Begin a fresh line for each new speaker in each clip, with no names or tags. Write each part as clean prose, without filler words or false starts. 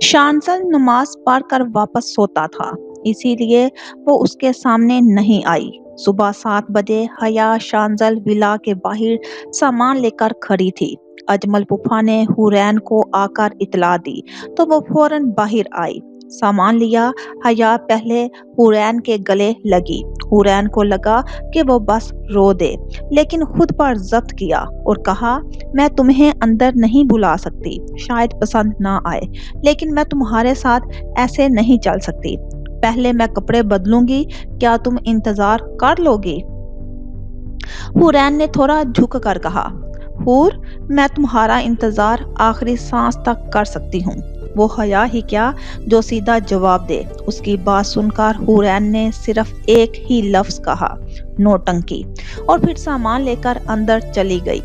शांसल नमाज पढ़ कर वापस सोता था, इसीलिए वो उसके सामने नहीं आई। सुबह 7 बजे हया शांजल विला के बाहर सामान लेकर खड़ी थी। अजमल पुफा ने हुरैन को आकर इतला दी तो वो फौरन बाहर आई। सामान लिया। हया पहले हुरैन के गले लगी। हुरैन को लगा कि वो बस रो दे, लेकिन खुद पर जब्त किया और कहा, मैं तुम्हें अंदर नहीं बुला सकती, शायद पसंद ना आए, लेकिन मैं तुम्हारे साथ ऐसे नहीं चल सकती। पहले मैं कपड़े बदलूंगी, क्या तुम इंतजार कर लोगी? हुरैन ने थोड़ा झुक कर कहा, हूर, मैं तुम्हारा इंतजार आखिरी सांस तक कर सकती हूँ। वो हया ही क्या जो सीधा जवाब दे। उसकी बात सुनकर हुरैन ने सिर्फ एक ही लफ्ज कहा, नौटंकी, और फिर सामान लेकर अंदर चली गई।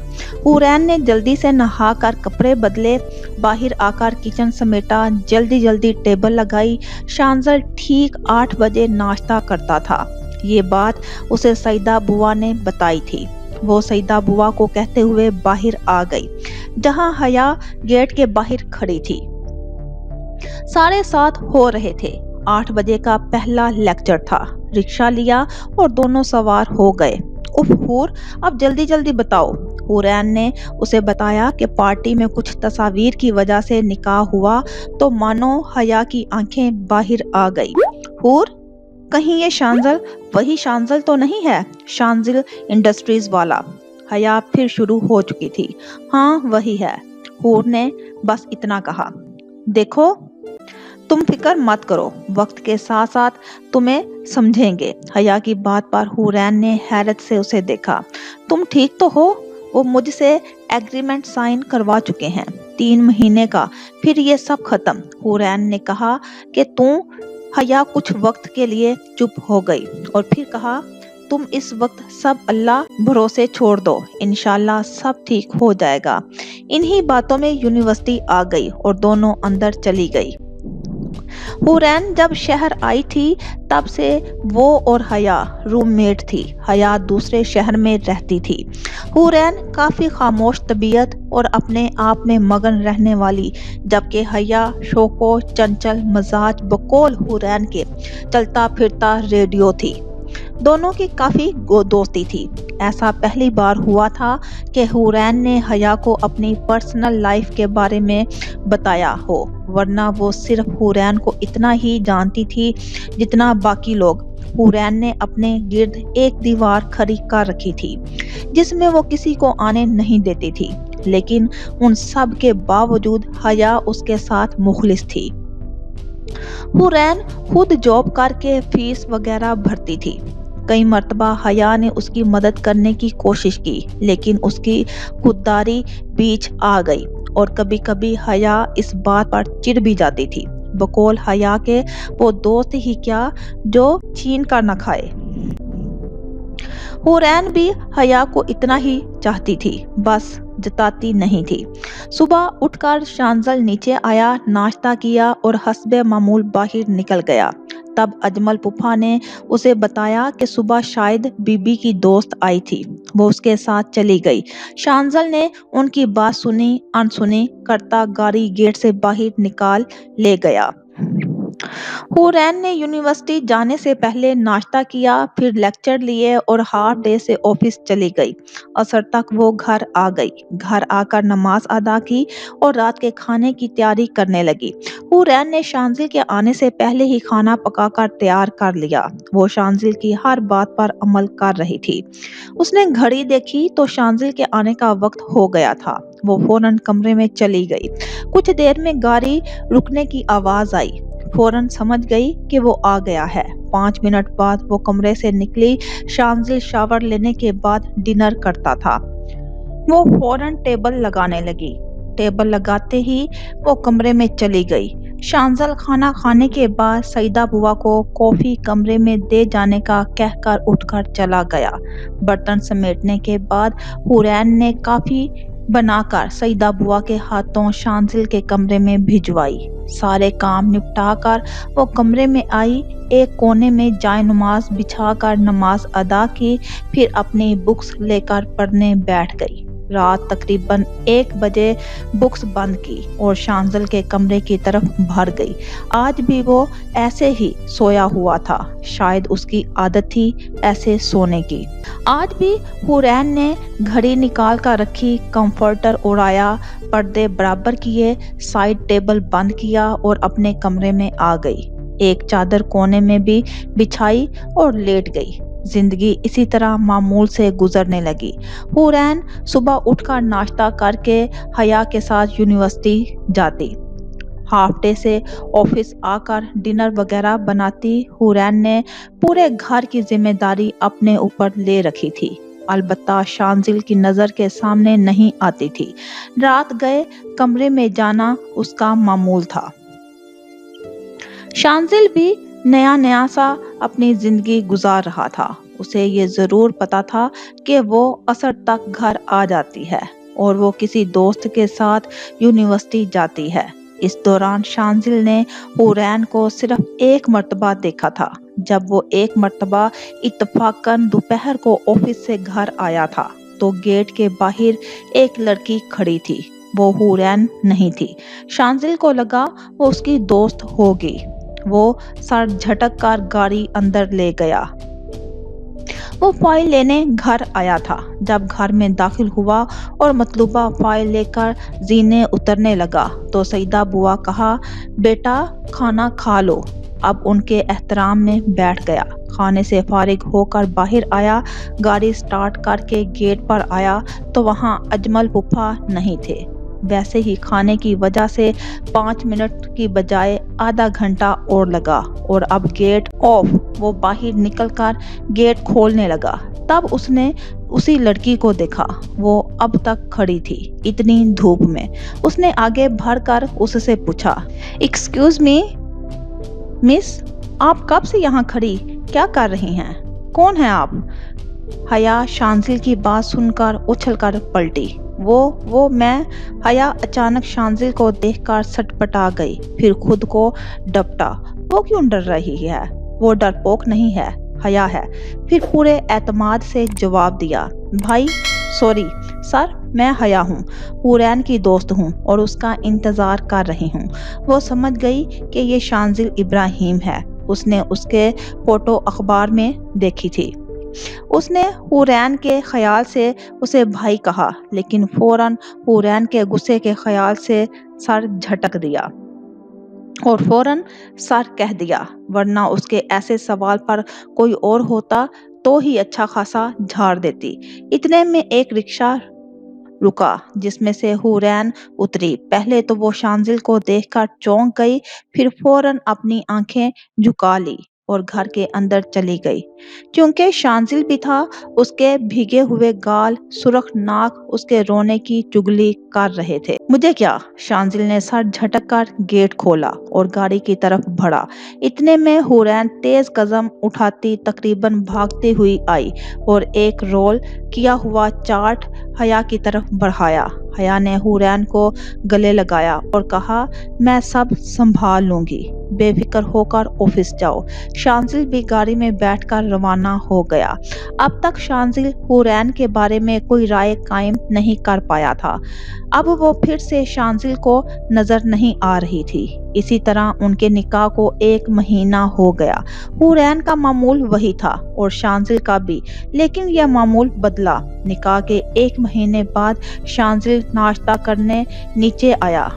हुरैन ने जल्दी से नहाकर कपड़े बदले, बाहर आकर किचन समेटा, जल्दी जल्दी टेबल लगाई। शांजल ठीक 8 बजे नाश्ता करता था। ये बात उसे सईदा बुआ ने बताई थी। वो सईदा बुआ को कहते हुए बाहर आ गई, जहां हया गेट के बाहर खड़ी थी। 7:30 हो रहे थे। 8 बजे का पहला लेक्चर था। रिक्शा लिया और दोनों सवार हो गए। उफ हूर, अब जल्दी जल्दी बताओ। हुरैन ने उसे बताया कि पार्टी में कुछ तस्वीर की वजह से निकाह हुआ तो मानो हया की आंखें बाहर आ गई। हूर, कहीं ये शांजल वही शांजल तो नहीं है, शांजिल इंडस्ट्रीज वाला? हया फिर शुरू हो चुकी थी। हाँ वही है। हूर ने बस इतना कहा। देखो, तुम फिक्र मत करो, वक्त के साथ साथ तुम्हें समझेंगे। हया की बात पर हुरैन ने हैरत से उसे देखा। तुम ठीक तो हो? वो मुझसे एग्रीमेंट साइन करवा चुके हैं, 3 महीने का, फिर ये सब खत्म। हुरैन ने कहा कि तू। हया कुछ वक्त के लिए चुप हो गई और फिर कहा, तुम इस वक्त सब अल्लाह भरोसे छोड़ दो, इंशाल्लाह सब ठीक हो जाएगा। इन्हीं बातों में यूनिवर्सिटी आ गई और दोनों अंदर चली गई। हुरैन जब शहर आई थी तब से वो और हया रूममेट थी। हया दूसरे शहर में रहती थी। हुरैन काफी खामोश तबीयत और अपने आप में मगन रहने वाली, जबकि हया शोको चंचल मजाज बकौल हुरैन के चलता फिरता रेडियो थी। दोनों की काफी दोस्ती थी। ऐसा पहली बार हुआ था कि हुरैन ने हया को अपनी पर्सनल लाइफ के बारे में बताया हो, वरना वो सिर्फ हुरैन को इतना ही जानती थी जितना बाकी लोग। हुरैन ने अपने गिर्द एक दीवार खड़ी कर रखी थी जिसमें वो किसी को आने नहीं देती थी, लेकिन उन सब के बावजूद हया उसके साथ मुखलिस थी। हुरैन खुद जॉब करके फीस वगैरह भरती थी। कई मर्तबा हया ने उसकी मदद करने की कोशिश की, लेकिन उसकी खुददारी बीच आ गई और कभी कभी हया इस बात पर चिढ़ भी जाती थी। बकौल हया के वो दोस्त ही क्या जो छीन कर न खाए। हुरैन भी हया को इतना ही चाहती थी, बस जताती नहीं थी। सुबह उठकर शांजल नीचे आया, नाश्ता किया और हस्बे मामूल बाहर निकल गया। तब अजमल पुफा ने उसे बताया कि सुबह शायद बीबी की दोस्त आई थी, वो उसके साथ चली गई। शांजल ने उनकी बात सुनी अनसुनी करता गाड़ी गेट से बाहर निकाल ले गया। हुरैन ने यूनिवर्सिटी जाने से पहले नाश्ता किया, फिर लेक्चर लिए और हाफ डे से ऑफिस चली गई। असर तक वो घर आ गई। घर आकर नमाज अदा की और रात के खाने की तैयारी करने लगी। हुरैन ने शांजिल के आने से पहले ही खाना पकाकर तैयार कर लिया। वो शांजिल की हर बात पर अमल कर रही थी। उसने घड़ी देखी तो शांजिल के आने का वक्त हो गया था। वो फौरन कमरे में चली गई। कुछ देर में गाड़ी रुकने की आवाज आई। फौरन समझ गई कि वो आ गया है। 5 मिनट बाद वो कमरे से निकली। शांजिल शावर लेने के बाद डिनर करता था। वो फौरन टेबल लगाने लगी। टेबल लगाते ही वो कमरे में चली गई। शांजिल खाना खाने के बाद सईदा बुआ को कॉफी कमरे में दे जाने का कहकर उठकर चला गया। बर्तन समेटने के बाद हुरैन ने काफी बनाकर सईदा बुआ के हाथों शांजिल के कमरे में भिजवाई। सारे काम निपटाकर वो कमरे में आई। एक कोने में जाए नमाज बिछाकर नमाज अदा की, फिर अपनी बुक्स लेकर पढ़ने बैठ गई। رات تقریباً 1 بجے بکس بند کی اور شانزل کے کمرے کی طرف بھر گئی۔ آج بھی وہ ایسے ہی سویا ہوا تھا، شاید اس کی عادت تھی ایسے سونے کی۔ آج بھی حورین نے گھڑی نکال کر رکھی، کمفرٹر اڑایا، پردے برابر کیے، سائیڈ ٹیبل بند کیا اور اپنے کمرے میں آ گئی۔ ایک چادر کونے میں بھی بچھائی اور لیٹ گئی۔ زندگی اسی طرح معمول سے گزرنے لگی۔ حورین صبح اٹھ کر ناشتہ کر کے حیا کے ساتھ یونیورسٹی جاتی، ہاف ڈے سے آفس آ کر ڈنر وغیرہ بناتی۔ حورین نے پورے گھر کی ذمہ داری اپنے اوپر لے رکھی تھی، البتہ شانزل کی نظر کے سامنے نہیں آتی تھی۔ رات گئے کمرے میں جانا اس کا معمول تھا۔ شانزل بھی نیا سا اپنی زندگی گزار رہا تھا۔ اسے یہ ضرور پتا تھا کہ وہ عصر تک گھر آ جاتی ہے اور وہ کسی دوست کے ساتھ یونیورسٹی جاتی ہے۔ اس دوران شانزل نے حورین کو صرف ایک مرتبہ دیکھا تھا، جب وہ ایک مرتبہ اتفاقاً دوپہر کو آفس سے گھر آیا تھا تو گیٹ کے باہر ایک لڑکی کھڑی تھی۔ وہ حورین نہیں تھی۔ شانزل کو لگا وہ اس کی دوست ہوگی۔ وہ سر جھٹک کر گاڑی اندر لے گیا۔ وہ فائل لینے گھر آیا تھا۔ جب گھر میں داخل ہوا اور مطلوبہ فائل لے کر زینے اترنے لگا تو سیدہ بوا کہا، بیٹا کھانا کھا لو۔ اب ان کے احترام میں بیٹھ گیا۔ کھانے سے فارغ ہو کر باہر آیا، گاڑی سٹارٹ کر کے گیٹ پر آیا تو وہاں اجمل پھپھا نہیں تھے۔ ویسے ہی کھانے کی وجہ سے 5 منٹ کی بجائے آدھا گھنٹہ اور لگا اور اب گیٹ آف۔ وہ باہر نکل کر گیٹ کھولنے لگا، تب اس نے اسی لڑکی کو دیکھا۔ وہ اب تک کھڑی تھی اتنی دھوپ میں۔ اس نے آگے بڑھ کر اس سے پوچھا، ایکسکیوز می مس، آپ کب سے یہاں کھڑی کیا کر رہی ہیں؟ کون ہیں آپ؟ حیا شانزل کی بات سن کر اچھل کر پلٹی۔ وہ میں۔ حیا اچانک شانزل کو دیکھ کر سٹپٹا گئی، پھر خود کو ڈپٹا۔ وہ کیوں ڈر رہی ہے؟ وہ ڈرپوک نہیں ہے، حیا ہے۔ پھر پورے اعتماد سے جواب دیا، بھائی سوری سر، میں حیا ہوں، حورین کی دوست ہوں اور اس کا انتظار کر رہی ہوں۔ وہ سمجھ گئی کہ یہ شانزل ابراہیم ہے۔ اس نے اس کے فوٹو اخبار میں دیکھی تھی۔ اس نے حورین کے خیال سے اسے بھائی کہا، لیکن فوراً حورین کے غصے کے خیال سے سر جھٹک دیا اور فوراً سر کہہ دیا، ورنہ اس کے ایسے سوال پر کوئی اور ہوتا تو ہی اچھا خاصا جھاڑ دیتی۔ اتنے میں ایک رکشہ رکا جس میں سے حورین اتری۔ پہلے تو وہ شانزل کو دیکھ کر چونک گئی، پھر فوراً اپنی آنکھیں جھکا لی اور گھر کے اندر چلی گئی۔ چونکہ شانزل بھی تھا، اس کے بھیگے ہوئے گال، سرخ ناک اس کے رونے کی چغلی کر رہے تھے۔ مجھے کیا؟ شانزل نے سر جھٹک کر گیٹ کھولا اور گاڑی کی طرف بڑھا۔ اتنے میں حورین تیز قدم اٹھاتی تقریباً بھاگتی ہوئی آئی اور ایک رول کیا ہوا چارٹ حیا کی طرف بڑھایا۔ حیا نے حورین کو گلے لگایا اور کہا، میں سب سنبھال لوں گی، بے فکر ہو کر آفس جاؤ۔ شانزل بھی گاڑی میں بیٹھ کر روانہ ہو گیا۔ اب تک شانزل حورین کے بارے میں کوئی رائے قائم نہیں کر پایا تھا۔ اب وہ پھر سے شانزل کو نظر نہیں آ رہی تھی۔ اسی طرح ان کے نکاح کو 1 مہینہ ہو گیا۔ حورین کا معمول وہی تھا اور شانزل کا بھی، لیکن یہ معمول بدلا۔ نکاح کے 1 مہینے بعد شانزل ناشتہ کرنے نیچے آیا۔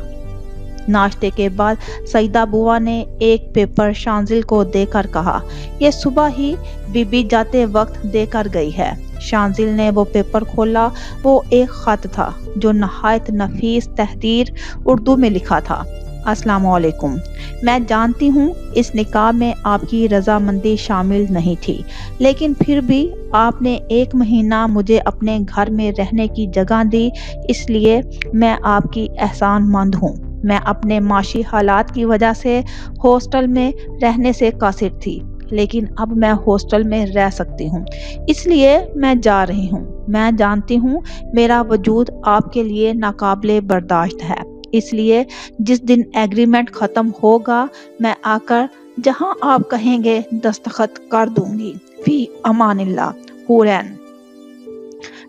ناشتے کے بعد سیدہ بوا نے ایک پیپر شانزل کو دے کر کہا، یہ صبح ہی بی بی جاتے وقت دے کر گئی ہے۔ شانزل نے وہ پیپر کھولا۔ وہ ایک خط تھا جو نہایت نفیس تحریر اردو میں لکھا تھا۔ السلام علیکم، میں جانتی ہوں اس نکاح میں آپ کی رضامندی شامل نہیں تھی، لیکن پھر بھی آپ نے 1 مہینہ مجھے اپنے گھر میں رہنے کی جگہ دی، اس لیے میں آپ کی احسان مند ہوں۔ میں اپنے معاشی حالات کی وجہ سے ہاسٹل میں رہنے سے قاصر تھی، لیکن اب میں ہاسٹل میں رہ سکتی ہوں، اس لیے میں جا رہی ہوں۔ میں جانتی ہوں میرا وجود آپ کے لیے ناقابل برداشت ہے، اس لیے جس دن ایگریمنٹ ختم ہوگا میں آ کر جہاں آپ کہیں گے دستخط کر دوں گی۔ فی امان اللہ، حورین۔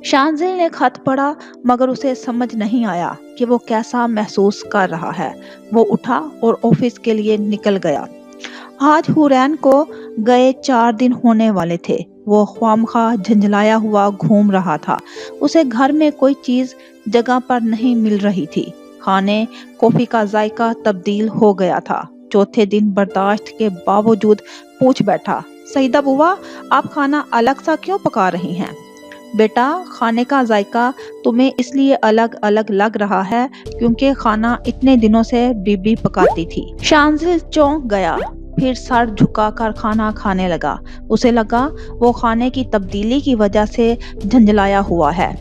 शांजिल ने खत पढ़ा मगर उसे समझ नहीं आया कि वो कैसा महसूस कर रहा है। वो उठा और ऑफिस के लिए निकल गया। आज हुरैन को गए 4 दिन होने वाले थे। वो ख्वामखा झंझलाया हुआ घूम रहा था। उसे घर में कोई चीज जगह पर नहीं मिल रही थी। खाने कॉफी का जायका तब्दील हो गया था। चौथे दिन बर्दाश्त के बावजूद पूछ बैठा, सईदा बुआ, आप खाना अलग सा क्यों पका रही हैं? बेटा, खाने का जायका तुम्हें इसलिए अलग अलग लग रहा है क्योंकि खाना इतने दिनों से बीबी पकाती थी। शांजिल चौंक गया, फिर सर झुकाकर खाना खाने लगा। उसे लगा वो खाने की तब्दीली की वजह से झंझलाया हुआ है।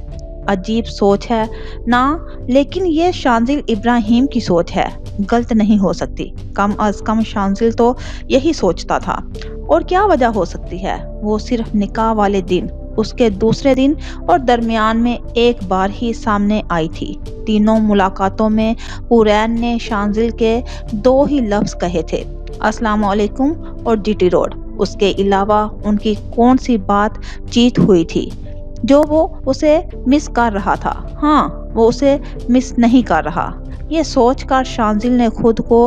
अजीब सोच है ना, लेकिन ये शांजिल इब्राहिम की सोच है, गलत नहीं हो सकती। कम अज कम शांजिल तो यही सोचता था। और क्या वजह हो सकती है? वो सिर्फ निकाह वाले दिन, उसके दूसरे दिन और दरमियान में एक बार ही सामने आई थी। तीनों मुलाकातों में हुरैन ने शांजिल के 2 ही लफ्ज कहे थे, अस्सलाम वालेकुम और जीटी रोड। उसके अलावा उनकी कौन सी बात चीत हुई थी जो वो उसे मिस कर रहा था? हाँ, वो उसे मिस नहीं कर रहा। ये सोचकर शांजिल ने खुद को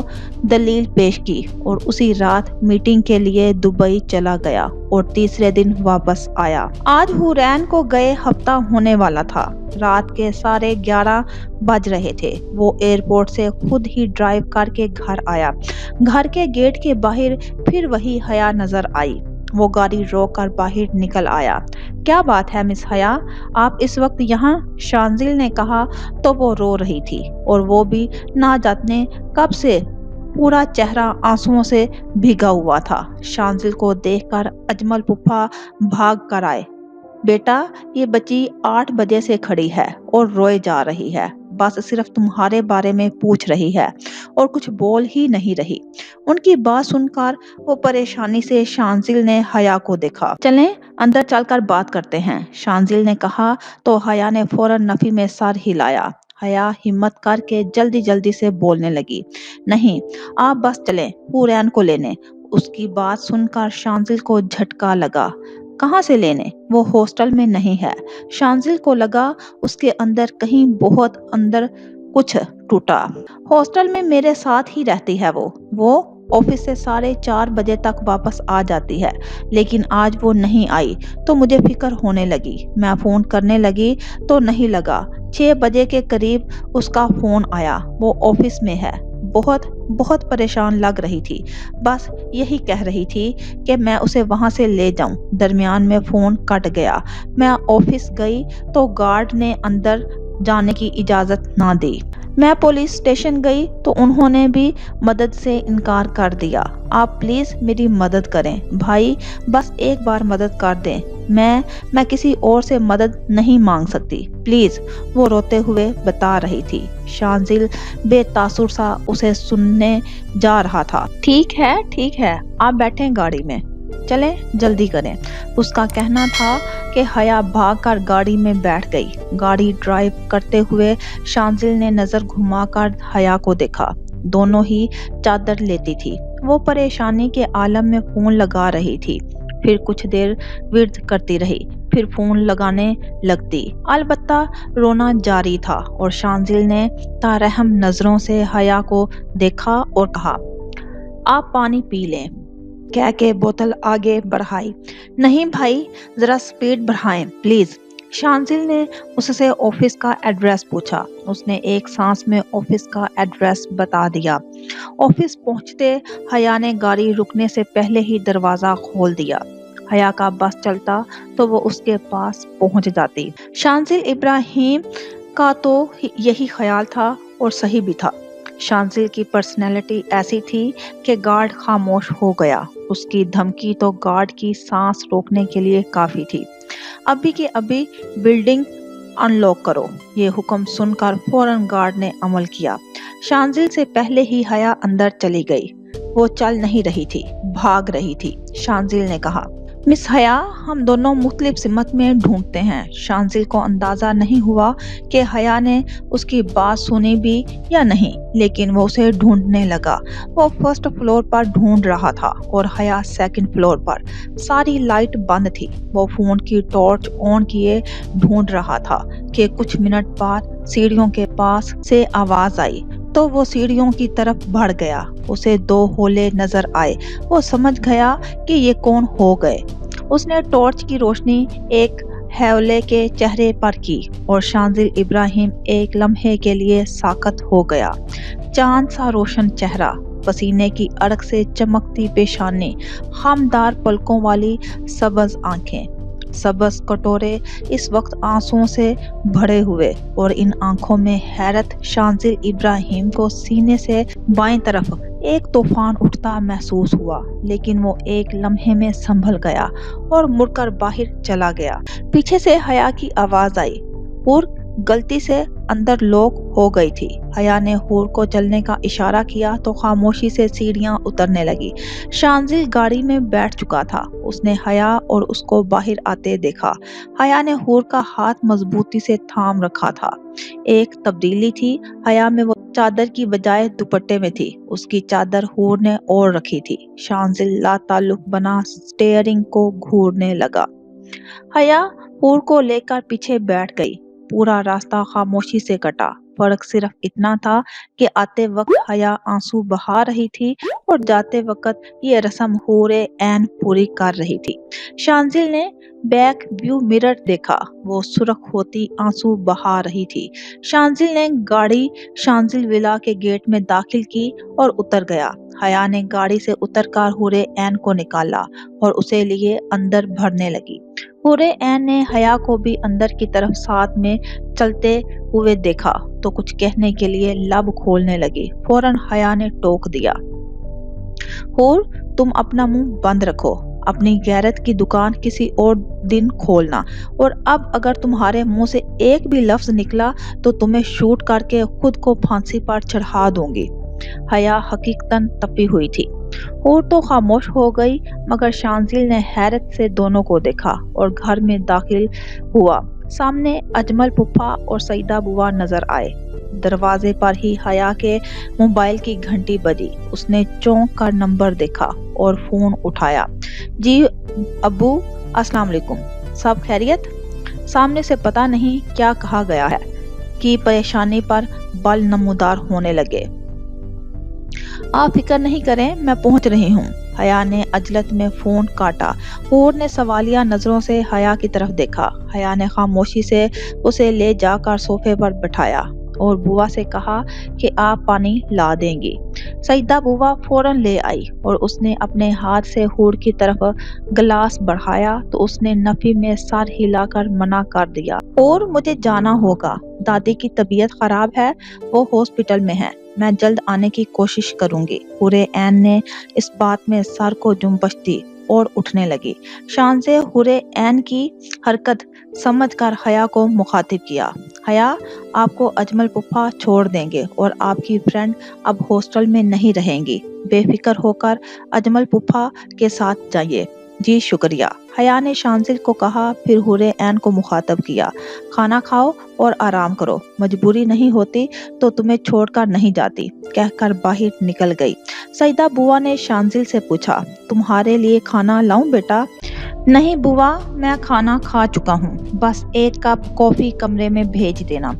दलील पेश की और उसी रात मीटिंग के लिए दुबई चला गया और तीसरे दिन वापस आया। आज हुरैन को गए हफ्ता होने वाला था। रात के 11:30 बज रहे थे। वो एयरपोर्ट से खुद ही ड्राइव करके घर आया। घर के गेट के बाहर फिर वही हया नजर आई। वो गाड़ी रोक कर बाहर निकल आया। क्या बात है मिस हया, आप इस वक्त यहाँ? शांजिल ने कहा तो वो रो रही थी और वो भी ना जाने कब से पूरा चेहरा आंसुओं से भीगा हुआ था। शांजिल को देखकर अजमल पुप्पा भाग कर आए। बेटा, ये बच्ची 8 बजे से खड़ी है और रोए जा रही है। बस सिर्फ तुम्हारे बारे में पूछ रही है और कुछ बोल ही नहीं रही। उनकी बात सुनकर वो परेशानी से शांजिल ने हया को देखा। चलें अंदर चलकर बात करते हैं, शांजिल ने कहा तो हया ने फौरन नफी में सर हिलाया। हया हिम्मत करके जल्दी जल्दी से बोलने लगी, नहीं, आप बस चलें हुरैन को लेने। उसकी बात सुनकर शांजिल को झटका लगा। कहाँ से लेने? वो हॉस्टल में नहीं है। शांजिल को लगा उसके अंदर कहीं बहुत अंदर कुछ टूटा। हॉस्टल में मेरे साथ ही रहती है वो ऑफिस से 4:30 बजे तक वापस आ जाती है, लेकिन आज वो नहीं आई तो मुझे फिक्र होने लगी। मैं फोन करने लगी तो नहीं लगा। 6 बजे के करीब उसका फोन आया। वो ऑफिस में है। बहुत बहुत परेशान लग रही थी। बस यही कह रही थी कि मैं उसे वहां से ले जाऊं। दरमियान में फोन कट गया। मैं ऑफिस गई तो गार्ड ने अंदर जाने की इजाजत ना दी। मैं पुलिस स्टेशन गई तो उन्होंने भी मदद से इनकार कर दिया। आप प्लीज मेरी मदद करें भाई, बस एक बार मदद कर दें। मैं किसी और से मदद नहीं मांग सकती, प्लीज, वो रोते हुए बता रही थी। शांजिल बेतासुर सा उसे सुनने जा रहा था। ठीक है, आप बैठें गाड़ी में, चलें जल्दी करें। उसका कहना था कि हया भागकर गाड़ी में बैठ गई। गाड़ी ड्राइव करते हुए शांजिल ने नजर घुमाकर हया को देखा। दोनों ही चादर लेती थी। वो परेशानी के आलम में फोन लगा रही थी, फिर कुछ देर विर्द करती रही, फिर फोन लगाने लगती। अलबत्ता रोना जारी था और शांजिल ने तारहम नजरों से हया को देखा और कहा, आप पानी पी लें, कह के बोतल आगे बढ़ाई। नहीं भाई, जरा स्पीड बढ़ाएं प्लीज। शांजिल ने उससे ऑफिस का एड्रेस पूछा। उसने एक सांस में ऑफिस का एड्रेस बता दिया। ऑफिस पहुंचते हया ने गाड़ी रुकने से पहले ही दरवाजा खोल दिया। हया का बस चलता तो वो उसके पास पहुंच जाती। शांजिल इब्राहिम का तो यही ख्याल था और सही भी था। शांजिल की पर्सनैलिटी ऐसी थी कि गार्ड खामोश हो गया। उसकी धमकी तो गार्ड की सांस रोकने के लिए काफी थी। अभी के अभी बिल्डिंग अनलॉक करो। ये हुक्म सुनकर फौरन गार्ड ने अमल किया। शांजिल से पहले ही हया अंदर चली गई। वो चल नहीं रही थी, भाग रही थी। शांजिल ने कहा, मिस हया, हम दोनों मुख्तलिफ सिमत में ढूंढते हैं। शांजिल को अंदाजा नहीं हुआ कि हया ने उसकी बात सुनी भी या नहीं, लेकिन वो उसे ढूंढने लगा। वो फर्स्ट फ्लोर पर ढूंढ रहा था और हया सेकंड फ्लोर पर। सारी लाइट बंद थी। वो फोन की टॉर्च ऑन किए ढूंढ रहा था कि कुछ मिनट बाद सीढ़ियों के पास से आवाज आई तो वो सीढ़ियों की तरफ बढ़ गया। उसे दो होले नजर आए। वो समझ गया कि ये कौन हो गए। उसने टॉर्च की रोशनी एक हैवले के चेहरे पर की और शांजिल इब्राहिम एक लम्हे के लिए साकत हो गया। चांद सा रोशन चेहरा, पसीने की अड़क से चमकती पेशानी, खामदार पलकों वाली सबज आंखें, सबज कटोरे इस वक्त आंसुओं से भरे हुए, और इन आंखों में हैरत। शांजिल इब्राहिम को सीने से बाएं तरफ एक तूफान उठता महसूस हुआ, लेकिन वो एक लम्हे में संभल गया और मुड़कर बाहर चला गया। पीछे से हया की आवाज आई, और गलती से अंदर लॉक हो गई थी। हया ने हूर को चलने का इशारा किया तो खामोशी से सीढ़ियां उतरने लगी। शांजिल गाड़ी में बैठ चुका था। उसने हया और उसको बाहर आते देखा। हया ने हूर का हाथ मजबूती से थाम रखा था। एक तब्दीली थी हया में, वो चादर की बजाय दुपट्टे में थी। उसकी चादर हूर ने ओढ़ रखी थी। शांजिल लाताल्लुक बना स्टीयरिंग को घूरने लगा। हया हूर को लेकर पीछे बैठ गई। पूरा रास्ता खामोशी से कटा। फर्क सिर्फ इतना था कि आते वक्त हया आंसू बहा रही थी और जाते वक्त ये रस्म हूरे ऐन पूरी कर रही थी। शांजिल ने बैक व्यू मिरर देखा। वो सुर्ख होती आंसू बहा रही थी। शांजिल ने गाड़ी शांजिल विला के गेट में दाखिल की और उतर गया। हया ने गाड़ी से उतरकर हूरे ऐन को निकाला और उसे लिए अंदर भरने लगी। हूरे ऐन ने हया को भी अंदर की तरफ साथ में चलते हुए देखा तो कुछ कहने के लिए लब खोलने लगी। फौरन हया ने टोक दिया, हूर, तुम अपना मुंह बंद रखो। अपनी गैरत की दुकान किसी और दिन खोलना, और अब अगर तुम्हारे मुंह से एक भी लफ्ज निकला तो तुम्हें शूट करके खुद को फांसी पर चढ़ा दूंगी। हया हकीकतन तपी हुई थी। हूर तो खामोश हो गई, मगर शांजिल ने हैरत से दोनों को देखा और घर में दाखिल हुआ। सामने अजमल पुप्पा और सईदा बुआ नजर आए। दरवाजे पर ही हया के मोबाइल की घंटी बजी। उसने चौंक कर नंबर देखा और फोन उठाया। जी अब्बू, अस्सलाम वालेकुम। सब खैरियत? सामने से पता नहीं क्या कहा गया है कि परेशानी पर बल नमूदार होने लगे। आप फिक्र नहीं करें, मैं पहुंच रही हूँ। हया ने अजलत में फोन काटा। हूर ने सवालिया नजरों से हया की तरफ देखा। हया ने खामोशी से उसे ले जाकर सोफे पर बैठाया और बुआ से कहा कि आप पानी ला देंगी। सईदा बुआ फौरन ले आई और उसने अपने हाथ से हूर की तरफ गिलास बढ़ाया तो उसने नफी में सर हिलाकर मना कर दिया। और मुझे जाना होगा, दादी की तबीयत खराब है, वो हॉस्पिटल में है। मैं जल्द आने की कोशिश करूंगी। हुरे ऐन ने इस बात में सर को जुम्बश दी और उठने लगी। शान से हुरे ऐन की हरकत समझकर हया को मुखातिब किया। हया, आपको अजमल पुप्पा छोड़ देंगे और आपकी फ्रेंड अब हॉस्टल में नहीं रहेंगी। बेफिक्र होकर अजमल पुप्पा के साथ जाइए। जी शुक्रिया, हया ने शांजिल को कहा। फिर हुरे ऐन को मुखातब किया, खाना खाओ और आराम करो। मजबूरी नहीं होती तो तुम्हें छोड़कर नहीं जाती, कहकर बाहर निकल गई। सईदा बुआ ने शांजिल से पूछा, तुम्हारे लिए खाना लाऊं बेटा? नहीं बुआ, मैं खाना खा चुका हूँ, बस एक कप कॉफी कमरे में भेज देना,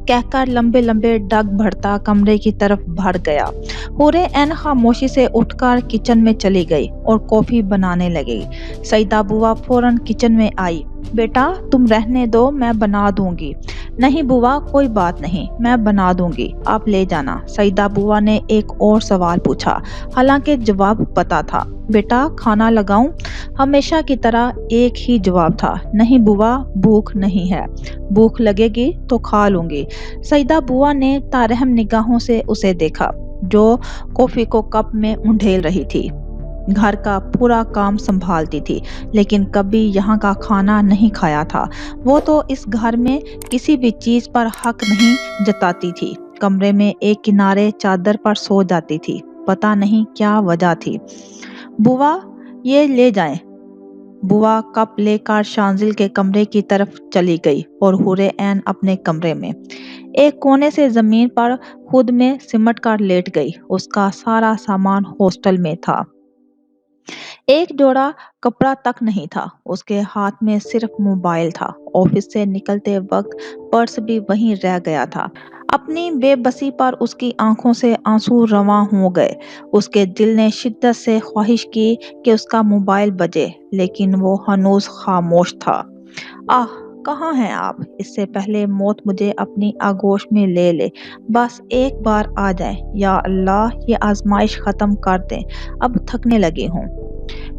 कहकर लंबे लंबे डग भरता कमरे की तरफ बढ़ गया। हुरे ऐन खामोशी से उठकर किचन में चली गई और कॉफी बनाने लगी। सईदा बुआ फौरन किचन में आई। बेटा तुम रहने दो, मैं बना दूंगी। नहीं बुआ, कोई बात नहीं, मैं बना दूंगी, आप ले जाना। सईदा बुआ ने एक और सवाल पूछा, हालांकि जवाब पता था। बेटा खाना लगाऊं? हमेशा की तरह एक ही जवाब था, नहीं बुआ, भूख नहीं है। भूख लगेगी तो खा लूंगी। सईदा बुआ ने तारहम निगाहों से उसे देखा जो कॉफी को कप में उंडेल रही थी। घर का पूरा काम संभालती थी, लेकिन कभी यहाँ का खाना नहीं खाया था। वो तो इस घर में किसी भी चीज पर हक नहीं जताती थी। कमरे में एक किनारे चादर पर सो जाती थी। पता नहीं क्या वजह थी। बुआ ये ले जाएं। बुआ कप लेकर शांजिल के कमरे की तरफ चली गई और हुरे ऐन अपने कमरे में एक कोने से जमीन पर खुद में सिमट कर लेट गई। उसका सारा सामान हॉस्टल में था, एक जोड़ा कपड़ा तक नहीं था। उसके हाथ में सिर्फ मोबाइल था। ऑफिस से निकलते वक्त पर्स भी वहीं रह गया था। अपनी बेबसी पर उसकी आंखों से आंसू रवां हो गए। उसके दिल ने शिद्दत से ख्वाहिश की कि उसका मोबाइल बजे, लेकिन वो हनूज खामोश था। आह, कहाँ हैं आप? इससे पहले मौत मुझे अपनी आगोश में ले ले। बस एक बार आ जाएं। या अल्लाह, ये आजमाइश खत्म कर दें। अब थकने लगी हूँ।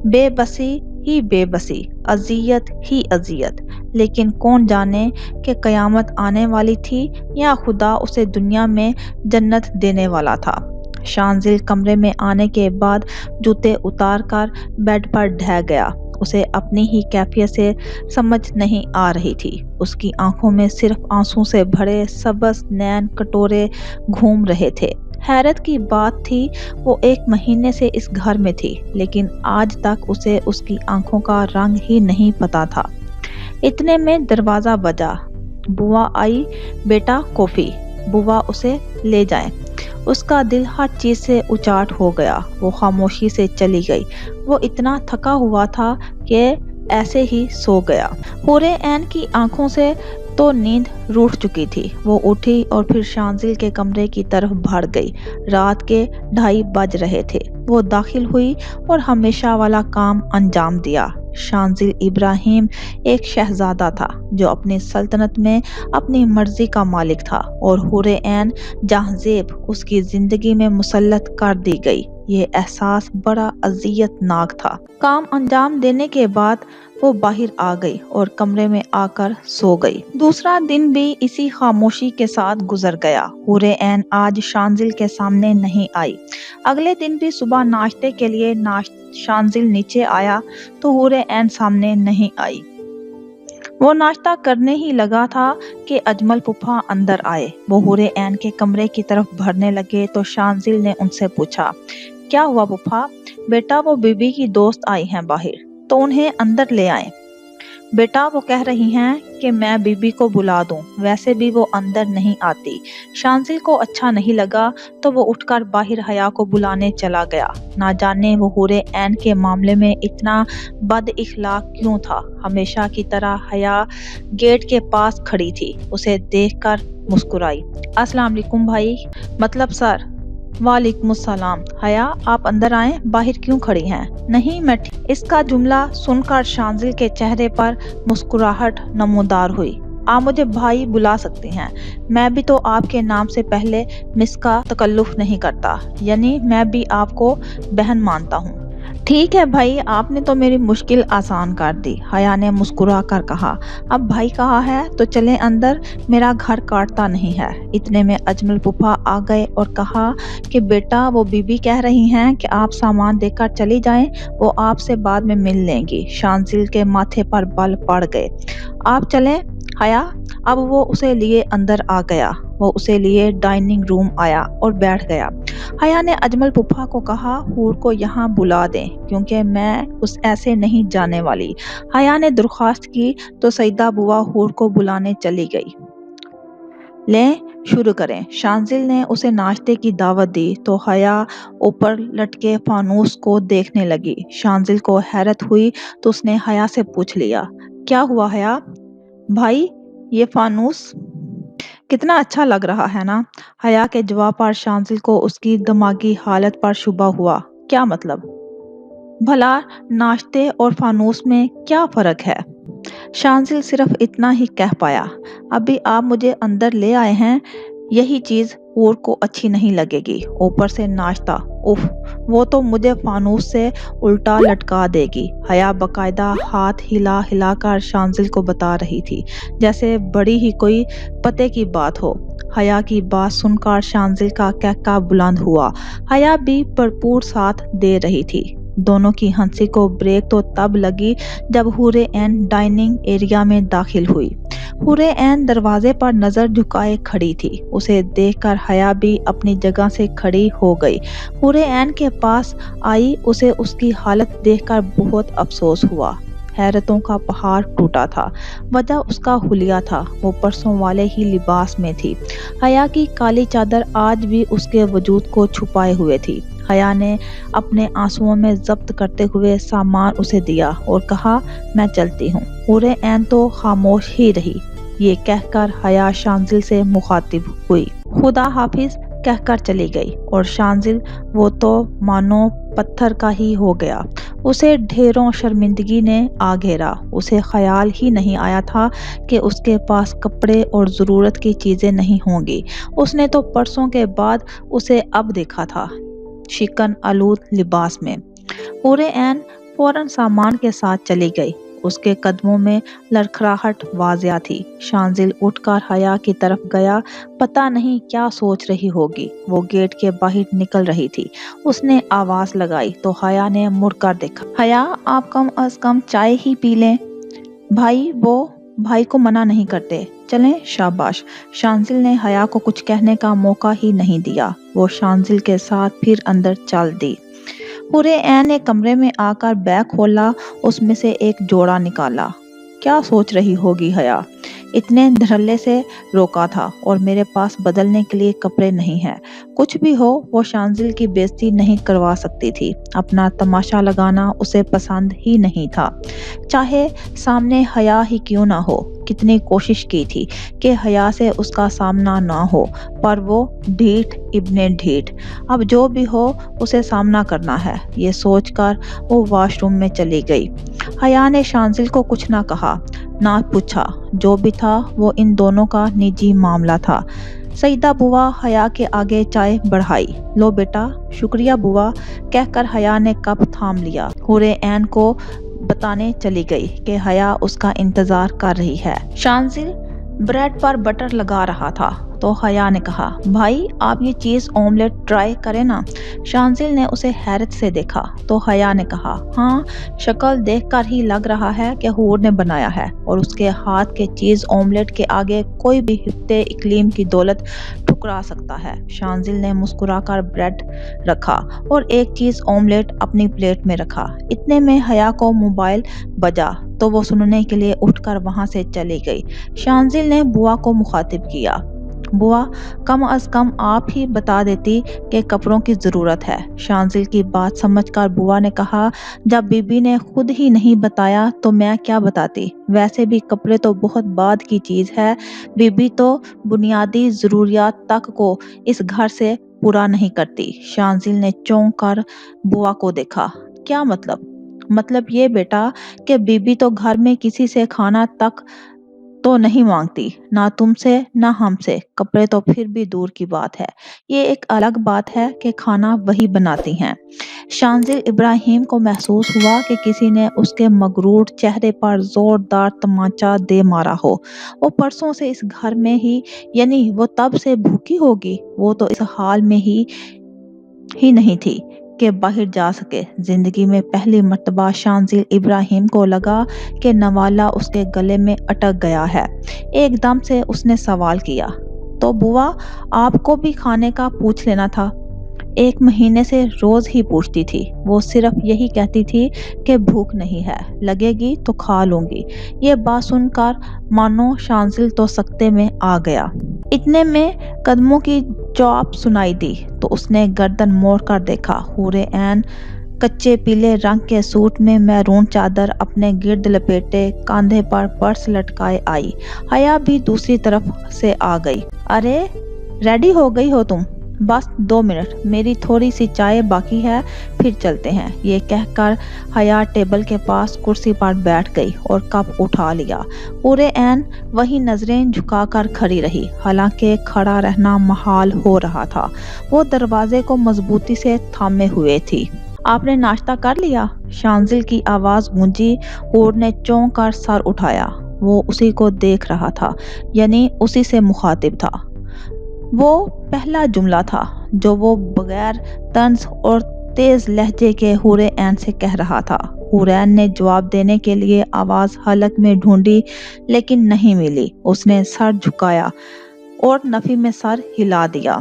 बेबसी ही बेबसी, अजियत ही अजियत। लेकिन कौन जाने कि कयामत आने वाली थी या खुदा उसे दुनिया में जन्नत देने वाला था। शांजिल कमरे में आने के बाद जूते उतार कर बेड पर ढह गया। उसे अपनी ही कैफियत से समझ नहीं आ रही थी। उसकी आंखों में सिर्फ आंसू से भरे सबस नैन कटोरे घूम रहे थे। हैरत की बात थी, वो 1 महीने से इस घर में थी, लेकिन आज तक उसे उसकी आंखों का रंग ही नहीं पता था। इतने में दरवाजा बजा। बुआ आई। बेटा कॉफी। बुआ उसे ले जाएं। उसका दिल हर चीज से उचाट हो गया। वो खामोशी से चली गई। वो इतना थका हुआ था कि ऐसे ही सो गया। हुरे ऐन की आंखों से तो नींद रूठ चुकी थी। वो उठी और फिर शांजिल के कमरे की तरफ भाग गई। रात के 2:30 बज रहे थे। वो दाखिल हुई और हमेशा वाला काम अंजाम दिया। शांजिल इब्राहिम एक शहजादा था जो अपनी सल्तनत में अपनी मर्जी का मालिक था, और हुरे ऐन जहांजेब उसकी जिंदगी में मुसल्लत कर दी गई। ये एहसास बड़ा अजियतनाक था। काम अंजाम देने के बाद वो बाहर आ गई और कमरे में आकर सो गई। दूसरा दिन भी इसी खामोशी के साथ गुजर गया। हुरे ऐन आज शांजिल के सामने नहीं आई। अगले दिन भी सुबह नाश्ते के लिए शांजिल नीचे आया तो हुरे ऐन सामने नहीं आई। वो नाश्ता करने ही लगा था कि अजमल फूफा अंदर आए। वो हुरे ऐन के कमरे की तरफ बढ़ने लगे तो शांजिल ने उनसे पूछा, क्या हुआ फूफा? बेटा, वो बीबी की दोस्त आई हैं बाहर, तो उन्हें अंदर ले आए। बेटा, वो कह रही हैं कि मैं बीबी को बुला दूं। वैसे भी वो अंदर नहीं आती। शांजिल को अच्छा नहीं लगा तो वो उठकर बाहर हया को बुलाने चला गया। ना जाने वो हुरे ऐन के मामले में इतना बद इखलाक क्यों था। हमेशा की तरह हया गेट के पास खड़ी थी। उसे देखकर मुस्कुराई। अस्सलाम वालेकुम भाई, मतलब सर। वालेकुम सलाम। हया, आप अंदर आए, बाहर क्यों खड़ी हैं? नहीं, मैं ठीक। इसका जुमला सुनकर शांजिल के चेहरे पर मुस्कुराहट नमूदार हुई। आप मुझे भाई बुला सकती हैं। मैं भी तो आपके नाम से पहले मिस का तकल्लुफ नहीं करता, यानी मैं भी आपको बहन मानता हूँ। ठीक है भाई, आपने तो मेरी मुश्किल आसान कर दी, हया ने मुस्कुरा कर कहा। अब भाई कहा है तो चलें अंदर, मेरा घर काटता नहीं है। इतने में अजमल फूफा आ गए और कहा कि बेटा, वो बीबी कह रही हैं कि आप सामान देकर चली जाएं, वो आपसे बाद में मिल लेंगी। शांजिल के माथे पर बल पड़ गए। आप चलें हया। अब वो उसे लिए अंदर आ गया। वो उसे लिए डाइनिंग रूम आया और बैठ गया। हया ने अजमल फूफा को कहा, हूर को यहाँ बुला दें, क्योंकि मैं उस ऐसे नहीं जाने वाली। हया ने दरख्वास्त की तो सईदा बुआ हूर को बुलाने चली गई। लें, शुरू करें। शांजिल ने उसे नाश्ते की दावत दी तो हया ऊपर लटके फानूस को देखने लगी। शांजिल को हैरत हुई तो उसने हया से पूछ लिया, क्या हुआ हया? भाई, ये फानूस कितना अच्छा लग रहा है ना? हया के जवाब पर शांजिल को उसकी दिमागी हालत पर शुबा हुआ। क्या मतलब? भला नाश्ते और फानूस में क्या फर्क है? शांजिल सिर्फ इतना ही कह पाया, अभी आप मुझे अंदर ले आए हैं, यही चीज और को अच्छी नहीं लगेगी। ऊपर से नाश्ता, उफ, वो तो मुझे फानूस से उल्टा लटका देगी। हया बकायदा हाथ हिला हिलाकर शांजिल को बता रही थी, जैसे बड़ी ही कोई पते की बात हो। हया की बात सुनकर शांजिल का कहका बुलंद हुआ। हया भी भरपूर साथ दे रही थी। दोनों की हंसी को ब्रेक तो तब लगी जब हुरे ऐन डाइनिंग एरिया में दाखिल हुई। हुरे ऐन दरवाजे पर नजर झुकाए खड़ी थी। उसे देखकर हया भी अपनी जगह से खड़ी हो गई। हुरे ऐन के पास आई। उसे उसकी हालत देखकर बहुत अफसोस हुआ। حیرتوں کا پہاڑ ٹوٹا تھا۔ وجہ اس کا حلیہ تھا، وہ پرسوں والے ہی لباس میں تھی۔ حیا کی کالی چادر آج بھی اس کے وجود کو چھپائے ہوئے تھی۔ حیا نے اپنے آنسوؤں میں ضبط کرتے ہوئے سامان اسے دیا اور کہا میں چلتی ہوں۔ حور عین تو خاموش ہی رہی۔ یہ کہہ کر حیا شانزل سے مخاطب ہوئی۔ خدا حافظ کہہ کر چلی گئی اور شانزل وہ تو مانو پتھر کا ہی ہو گیا۔ اسے ڈھیروں شرمندگی نے آ گھیرا۔ اسے خیال ہی نہیں آیا تھا کہ اس کے پاس کپڑے اور ضرورت کی چیزیں نہیں ہوں گی۔ اس نے تو پرسوں کے بعد اسے اب دیکھا تھا، شکن آلود لباس میں۔ حور عین فوراً سامان کے ساتھ چلی گئی۔ اس کے قدموں میں لڑکھڑاہٹ واضح تھی۔ شانزل اٹھ کر حیا کی طرف گیا۔ پتہ نہیں کیا سوچ رہی ہوگی، وہ گیٹ کے باہر نکل رہی تھی۔ اس نے آواز لگائی تو حیا نے مڑ کر دیکھا۔ حیا آپ کم از کم چائے ہی پی لیں، بھائی کو منع نہیں کرتے، چلیں شاباش۔ شانزل نے حیا کو کچھ کہنے کا موقع ہی نہیں دیا، وہ شانزل کے ساتھ پھر اندر چل دی۔ حور عین نے کمرے میں آ کر بیگ کھولا، اس میں سے ایک جوڑا نکالا۔ کیا سوچ رہی ہوگی حیا؟ اتنے دھڑلے سے روکا تھا اور میرے پاس بدلنے کے لیے کپڑے نہیں ہیں۔ کچھ بھی ہو، وہ شانزل کی بے عزتی نہیں کروا سکتی تھی۔ اپنا تماشا لگانا اسے پسند ہی نہیں تھا، چاہے سامنے حیا ہی کیوں نہ ہو۔ کتنی کوشش کی تھی کہ حیا سے اس کا سامنا نہ ہو، پر وہ ڈھیٹ ابن ڈھیٹ۔ اب جو بھی ہو اسے سامنا کرنا ہے، یہ سوچ کر وہ واش روم میں چلی گئی۔ حیا نے شانزل کو کچھ نہ کہا، نہ پوچھا۔ جو بھی تھا وہ ان دونوں کا نجی معاملہ تھا۔ سیدہ بوا حیا کے آگے چائے بڑھائی۔ لو بیٹا۔ شکریہ بوا کہہ کر حیا نے کپ تھام لیا۔ حور عین کو بتانے چلی گئی کہ حیا اس کا انتظار کر رہی ہے۔ شانزل بریڈ پر بٹر لگا رہا تھا تو حیا نے کہا بھائی آپ یہ چیز آملیٹ ٹرائی کریں نا۔ شانزل نے اسے حیرت سے دیکھا تو حیا نے کہا ہاں، شکل دیکھ کر ہی لگ رہا ہے کہ حور نے بنایا ہے، اور اس کے ہاتھ کے چیز آملیٹ کے آگے کوئی بھی خطے اقلیم کی دولت ٹھکرا سکتا ہے۔ شانزل نے مسکرا کر بریڈ رکھا اور ایک چیز آملیٹ اپنی پلیٹ میں رکھا۔ اتنے میں حیا کو موبائل بجا تو وہ سننے کے لیے اٹھ کر وہاں سے چلی گئی۔ شانزل نے بوا کو مخاطب کیا، بوا کم از کم آپ ہی بتا دیتی کہ کپڑوں کی ضرورت ہے۔ شانزل کی بات سمجھ کر بوا نے کہا جب بی بی نے خود ہی نہیں بتایا تو میں کیا بتاتی، ویسے بھی کپڑے تو بہت بعد کی چیز ہے، بی بی تو بنیادی ضروریات تک کو اس گھر سے پورا نہیں کرتی۔ شانزل نے چونک کر بوا کو دیکھا۔ کیا مطلب؟ مطلب یہ بیٹا کہ بی بی تو گھر میں کسی سے کھانا تک تو نہیں مانگتی، نہ تم سے نہ ہم سے، کپڑے تو پھر بھی دور کی بات ہے۔ یہ ایک الگ بات ہے کہ کھانا وہی بناتی ہیں۔ شانزل ابراہیم کو محسوس ہوا کہ کسی نے اس کے مغرور چہرے پر زوردار تمانچہ دے مارا ہو۔ وہ پرسوں سے اس گھر میں ہی، یعنی وہ تب سے بھوکی ہوگی، وہ تو اس حال میں ہی نہیں تھی کہ باہر جا سکے۔ زندگی میں پہلی مرتبہ شانزل ابراہیم کو لگا کہ نوالہ اس کے گلے میں اٹک گیا ہے۔ ایک دم سے اس نے سوال کیا تو بوا آپ کو بھی کھانے کا پوچھ لینا تھا۔ 1 مہینے سے روز ہی پوچھتی تھی، وہ صرف یہی کہتی تھی کہ بھوک نہیں ہے، لگے گی تو کھا لوں گی۔ یہ بات سن کر مانو شانزل تو سکتے میں آ گیا۔ اتنے میں قدموں کی چاپ سنائی دی تو اس نے گردن موڑ کر دیکھا۔ حور عین کچے پیلے رنگ کے سوٹ میں میرون چادر اپنے گرد لپیٹے، کاندھے پر پرس لٹکائے آئی۔ حیا بھی دوسری طرف سے آ گئی۔ ارے ریڈی ہو گئی ہو تم؟ بس 2 منٹ، میری تھوڑی سی چائے باقی ہے، پھر چلتے ہیں۔ یہ کہہ کر حیا ٹیبل کے پاس کرسی پر بیٹھ گئی اور کپ اٹھا لیا۔ حور عین وہیں نظریں جھکا کر کھڑی رہی، حالانکہ کھڑا رہنا محال ہو رہا تھا۔ وہ دروازے کو مضبوطی سے تھامے ہوئے تھی۔ آپ نے ناشتہ کر لیا؟ شانزل کی آواز گونجی۔ حور نے چونک کر سر اٹھایا۔ وہ اسی کو دیکھ رہا تھا، یعنی اسی سے مخاطب تھا۔ وہ پہلا جملہ تھا جو وہ بغیر طنز اور تیز لہجے کے حور عین سے کہہ رہا تھا۔ حور عین نے جواب دینے کے لیے آواز حلق میں ڈھونڈی لیکن نہیں ملی۔ اس نے سر جھکایا اور نفی میں سر ہلا دیا۔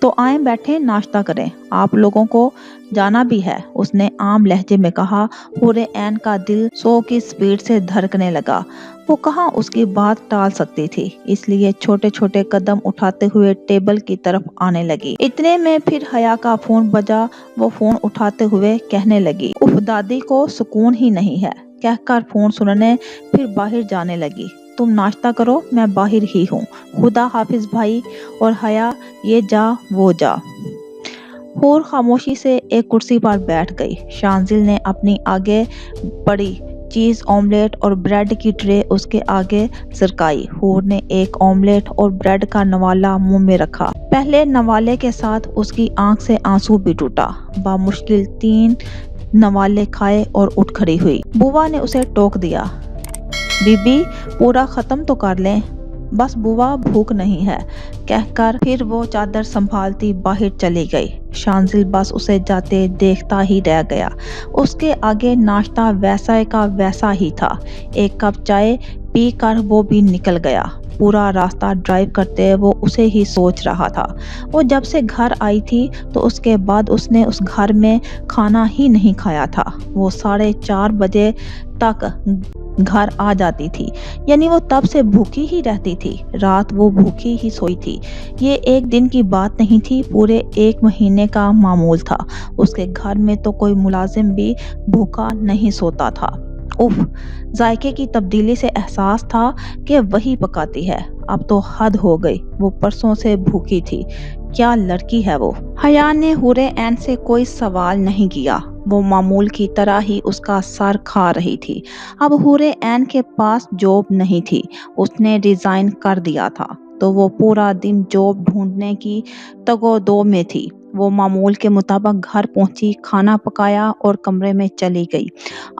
तो आए बैठे नाश्ता करें, आप लोगों को जाना भी है, उसने आम लहजे में कहा। हूरे ऐन का दिल 100 की स्पीड से धड़कने लगा। वो कहाँ उसकी बात टाल सकती थी, इसलिए छोटे छोटे कदम उठाते हुए टेबल की तरफ आने लगी। इतने में फिर हया का फोन बजा। वो फोन उठाते हुए कहने लगी, उफ दादी को सुकून ही नहीं है, कहकर फोन सुनने फिर बाहर जाने लगी। तुम नाश्ता करो, मैं बाहर ही हूँ, खुदा हाफिज भाई। और हया ये जा वो जा। हूर खामोशी से एक कुर्सी पर बैठ गई। शांजिल ने अपनी आगे पड़ी चीज ऑमलेट और ब्रेड की ट्रे उसके आगे सरकाई। हूर ने एक ऑमलेट और ब्रेड का नवाला मुंह में रखा। पहले नवाले के साथ उसकी आंख से आंसू भी टूटा। बामुश्किल 3 नवाले खाए और उठ खड़ी हुई। बुआ ने उसे टोक दिया, बीबी पूरा खत्म तो कर लें। बस बुआ भूख नहीं है, कहकर फिर वो चादर संभालती बाहर चली गई। शांजिल बस उसे जाते देखता ही रह गया। उसके आगे नाश्ता वैसा का वैसा ही था। एक कप चाय पी कर वो भी निकल गया। पूरा रास्ता ड्राइव करते वो उसे ही सोच रहा था। वो जब से घर आई थी तो उसके बाद उसने उस घर में खाना ही नहीं खाया था। वो 4:30 बजे तक घर आ जाती थी, यानी वो तब से भूखी ही रहती थी। रात वो भूखी ही सोई थी। ये एक दिन की बात नहीं थी, पूरे 1 महीने का मामूल था। उसके घर में तो कोई मुलाजिम भी भूखा नहीं सोता था। उफ, जायके की तब्दीली से एहसास था कि वही पकाती है। अब तो हद हो गई, वो परसों से भूखी थी। क्या लड़की है वो। हया ने हुरे ऐन से कोई सवाल नहीं किया। वो मामूल की तरह ही उसका सर खा रही थी। अब हुरे ऐन के पास जॉब नहीं थी, उसने रिजाइन कर दिया था, तो वो पूरा दिन जॉब ढूंढने की तगोदो में थी। वो मामूल के मुताबिक घर पहुंची, खाना पकाया और कमरे में चली गई।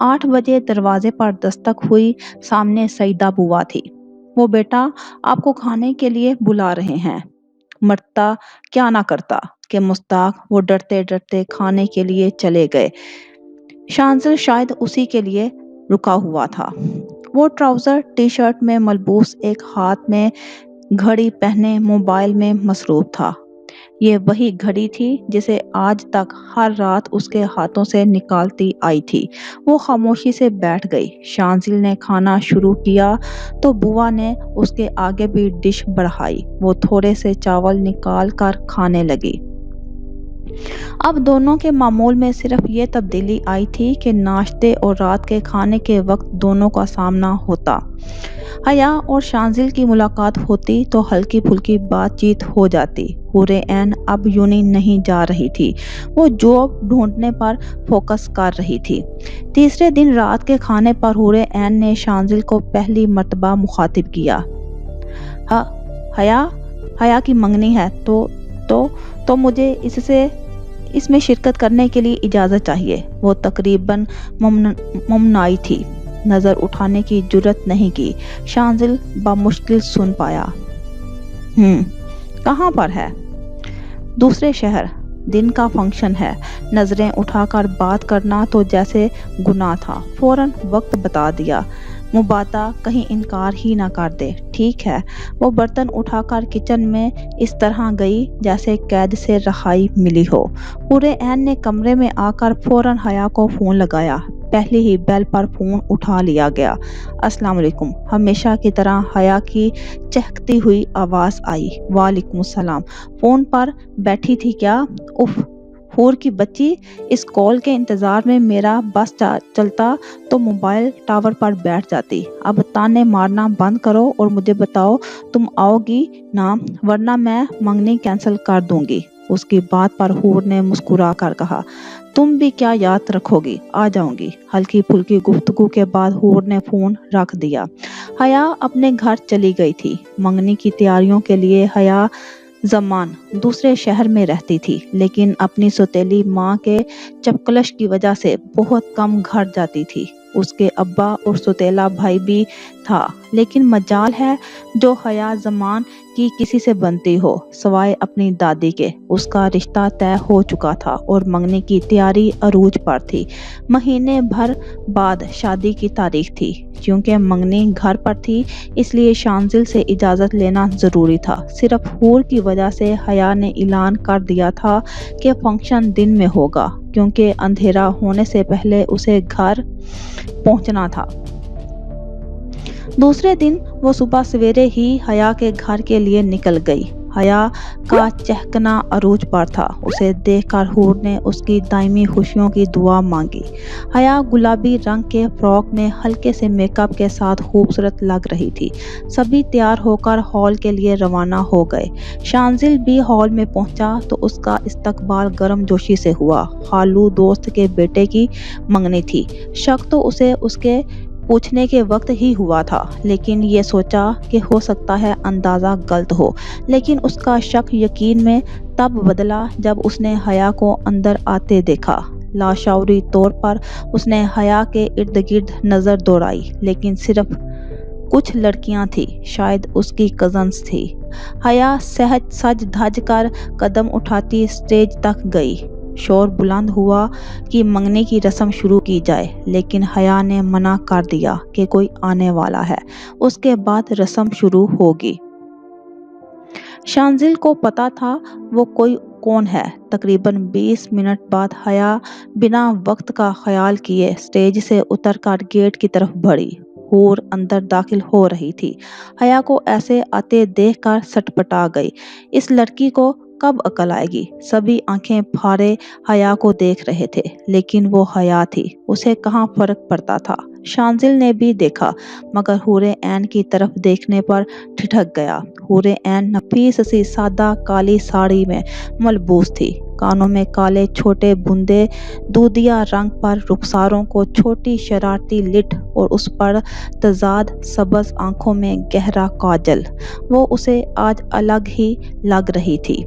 8 बजे दरवाजे पर दस्तक हुई। सामने सईदा बुआ थी। वो बेटा आपको खाने के लिए बुला रहे हैं। मरता क्या ना करता कि मुस्ताक। वो डरते डरते खाने के लिए चले गए। शांजिल शायद उसी के लिए रुका हुआ था। वो ट्राउजर टी शर्ट में मलबूस, एक हाथ में घड़ी पहने मोबाइल में मसरूफ था। ये वही घड़ी थी जिसे आज तक हर रात उसके हाथों से निकालती आई थी। वो खामोशी से बैठ गई। शांजिल ने खाना शुरू किया तो बुआ ने उसके आगे भी डिश बढ़ाई। वो थोड़े से चावल निकाल कर खाने लगी। अब दोनों के मामूल में सिर्फ ये तब्दीली आई थी कि नाश्ते और रात के खाने के वक्त दोनों का सामना होता। हया और शांजिल की मुलाकात होती तो हल्की फुल्की बातचीत हो जाती। हुरे ऐन अब यूनी नहीं जा रही थी, वो जॉब ढूंढने पर फोकस कर रही थी। तीसरे दिन रात के खाने पर हुरे ऐन ने शांजिल को पहली मर्तबा मुखातिब किया। हया हया की मंगनी है तो मुझे इसमें शिरकत करने के लिए इजाज़त चाहिए। वो तकरीबन मुमनाई थी, नज़र उठाने की जुर्रत नहीं की। शांजिल बामुश्किल सुन पाया, कहाँ पर है? दूसरे शहर, दिन का फंक्शन है। नज़रें उठाकर बात करना तो जैसे गुनाह था। फौरन वक्त बता दिया, मुबाता कहीं इनकार ही ना कर दे। ठीक है। वो बर्तन उठाकर किचन में इस तरह गई जैसे कैद से रहाई मिली हो। हुरे ऐन ने कमरे में आकर फौरन हया को फ़ोन लगाया। पहले ही बेल पर फ़ोन उठा लिया गया। अस्सलाम वालेकुम। हमेशा की तरह हया की चहकती हुई आवाज़ आई, वालेकुम सलाम। फ़ोन पर बैठी थी क्या? उफ हूर की बच्ची, इस कॉल के इंतज़ार में मेरा बस चलता तो मोबाइल टावर पर बैठ जाती। अब ताने मारना बंद करो और मुझे बताओ तुम आओगी ना, वरना मैं मंगनी कैंसिल कर दूंगी। उसकी बात पर हूर ने मुस्कुरा कर कहा, तुम भी क्या याद रखोगी, आ जाऊंगी। हल्की फुल्की गुफ्तगू के बाद हूर ने फ़ोन रख दिया। हया अपने घर चली गई थी। मंगनी की तैयारियों के लिए हया जमान दूसरे शहर में रहती थी, लेकिन अपनी सौतेली माँ के चपकलश की वजह से बहुत कम घर जाती थी। اس کے ابا اور سوتیلا بھائی بھی تھا، لیکن مجال ہے جو حیا زمان کی کسی سے بنتی ہو سوائے اپنی دادی کے۔ اس کا رشتہ طے ہو چکا تھا اور منگنی کی تیاری عروج پر تھی۔ مہینے بھر بعد شادی کی تاریخ تھی۔ کیونکہ منگنی گھر پر تھی اس لیے شانزل سے اجازت لینا ضروری تھا۔ صرف حور کی وجہ سے حیا نے اعلان کر دیا تھا کہ فنکشن دن میں ہوگا، کیونکہ اندھیرا ہونے سے پہلے اسے گھر پہنچنا تھا۔ دوسرے دن وہ صبح سویرے ہی حیا کے گھر کے لیے نکل گئی۔ حیا کا چہکنا عروج پر تھا۔ اسے دیکھ کر حور نے اس کی دائمی خوشیوں کی دعا مانگی۔ حیا گلابی رنگ کے فراک میں ہلکے سے میک اپ کے ساتھ خوبصورت لگ رہی تھی۔ سبھی تیار ہو کر ہال کے لیے روانہ ہو گئے۔ شانزل بھی ہال میں پہنچا تو اس کا استقبال گرم جوشی سے ہوا۔ خالو دوست کے بیٹے کی منگنی تھی۔ شک تو اسے اس کے پوچھنے کے وقت ہی ہوا تھا، لیکن یہ سوچا کہ ہو سکتا ہے اندازہ غلط ہو۔ لیکن اس کا شک یقین میں تب بدلا جب اس نے حیا کو اندر آتے دیکھا۔ لاشعوری طور پر اس نے حیا کے ارد گرد نظر دوڑائی، لیکن صرف کچھ لڑکیاں تھیں، شاید اس کی کزنز تھی۔ حیا سج دھج کر قدم اٹھاتی اسٹیج تک گئی۔ شور بلند ہوا کہ منگنی کی رسم شروع کی جائے، لیکن حیا نے منع کر دیا کہ کوئی آنے والا ہے، اس کے بعد رسم شروع ہوگی۔ شانزل کو پتا تھا وہ کوئی کون ہے۔ تقریباً 20 منٹ بعد حیا بنا وقت کا خیال کیے اسٹیج سے اتر کر گیٹ کی طرف بڑھی۔ حور اندر داخل ہو رہی تھی۔ حیا کو ایسے آتے دیکھ کر سٹپٹا گئی۔ اس لڑکی کو کب عقل آئے گی؟ سبھی آنکھیں پھارے حیا کو دیکھ رہے تھے، لیکن وہ حیا تھی، اسے کہاں فرق پڑتا تھا۔ شانزل نے بھی دیکھا، مگر حور عین کی طرف دیکھنے پر ٹھٹک گیا۔ حور عین نفیس سی سادہ کالی ساڑی میں ملبوس تھی۔ کانوں میں کالے چھوٹے بندے، دودھیا رنگ پر رخساروں کو چھوٹی شرارتی لٹ اور اس پر تضاد سبز آنکھوں میں گہرا کاجل۔ وہ اسے آج الگ ہی لگ رہی تھی۔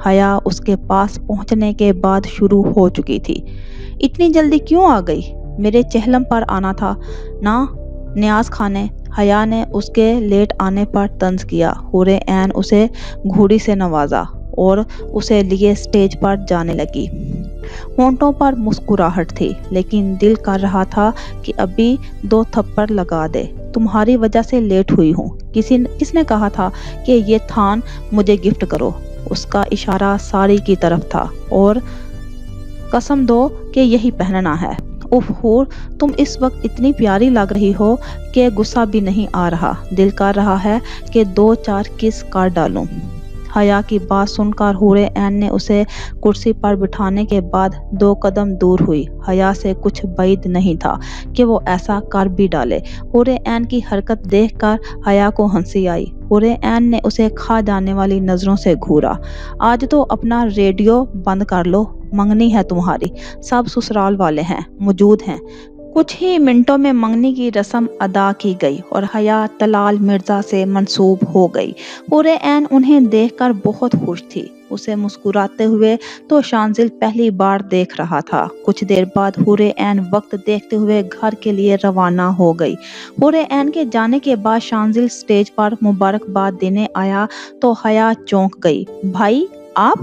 حیا اس کے پاس پہنچنے کے بعد شروع ہو چکی تھی۔ اتنی جلدی کیوں آ گئی؟ میرے چہلم پر آنا تھا نا نیاز خانے، حیا نے اس کے لیٹ آنے پر طنز کیا۔ حور عین اسے گھوڑی سے نوازا اور اسے لیے اسٹیج پر جانے لگی۔ ہونٹوں پر مسکراہٹ تھی، لیکن دل کر رہا تھا کہ ابھی 2 تھپڑ لگا دے۔ تمہاری وجہ سے لیٹ ہوئی ہوں۔ کس نے کہا تھا کہ یہ تھان مجھے گفٹ کرو؟ اس کا اشارہ ساڑی کی طرف تھا۔ اور قسم دو کہ یہی پہننا ہے۔ اف حور، تم اس وقت اتنی پیاری لگ رہی ہو کہ غصہ بھی نہیں آ رہا۔ دل کر رہا ہے کہ 2-4 کس کر ڈالوں۔ حیا کی بات سن کر حور عین نے اسے کرسی پر بٹھانے کے بعد 2 قدم دور ہوئی۔ حیا سے کچھ بعید نہیں تھا کہ وہ ایسا کر بھی ڈالے۔ حور عین کی حرکت دیکھ کر حیا کو ہنسی آئی۔ حور عین نے اسے کھا جانے والی نظروں سے گھورا۔ آج تو اپنا ریڈیو بند کر لو، منگنی ہے تمہاری، سب سسرال والے ہیں، موجود ہیں۔ کچھ ہی منٹوں میں منگنی کی رسم ادا کی گئی اور حیا طلال مرزا سے منسوب ہو گئی۔ حور عین انہیں دیکھ کر بہت خوش تھی۔ اسے مسکراتے ہوئے تو شانزل پہلی بار دیکھ رہا تھا۔ کچھ دیر بعد حور عین وقت دیکھتے ہوئے گھر کے لیے روانہ ہو گئی۔ حور عین کے جانے کے بعد شانزل اسٹیج پر مبارکباد دینے آیا تو حیا چونک گئی۔ بھائی آپ؟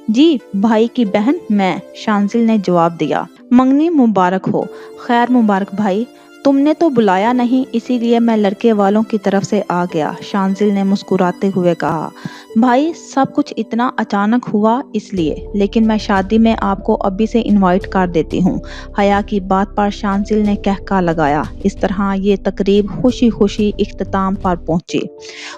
جی، بھائی کی بہن میں، شانزل نے جواب دیا۔ منگنی مبارک ہو۔ خیر مبارک بھائی، تم نے تو بلایا نہیں، اسی لیے میں لڑکے والوں کی طرف سے آ گیا، شانزل نے مسکراتے ہوئے کہا۔ بھائی سب کچھ اتنا اچانک ہوا اس لیے، لیکن میں شادی میں آپ کو ابھی سے انوائٹ کر دیتی ہوں۔ حیا کی بات پر شانزل نے کہکا لگایا۔ اس طرح یہ تقریب خوشی خوشی اختتام پر پہنچی۔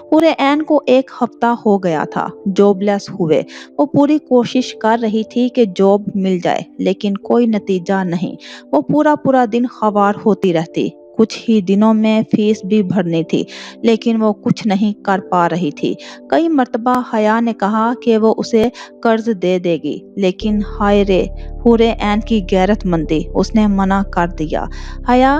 حور عین کو 1 ہفتہ ہو گیا تھا جاب لیس ہوئے۔ وہ پوری کوشش کر رہی تھی کہ جاب مل جائے، لیکن کوئی نتیجہ نہیں۔ وہ پورا دن خوار ہوتی رہتی۔ کچھ ہی دنوں میں فیس بھی بھرنی تھی، لیکن وہ کچھ نہیں کر پا رہی تھی۔ کئی مرتبہ حیا نے کہا کہ وہ اسے قرض دے دے گی، لیکن ہائے رے حور عین کی غیرت مندی، اس نے منع کر دیا۔ حیا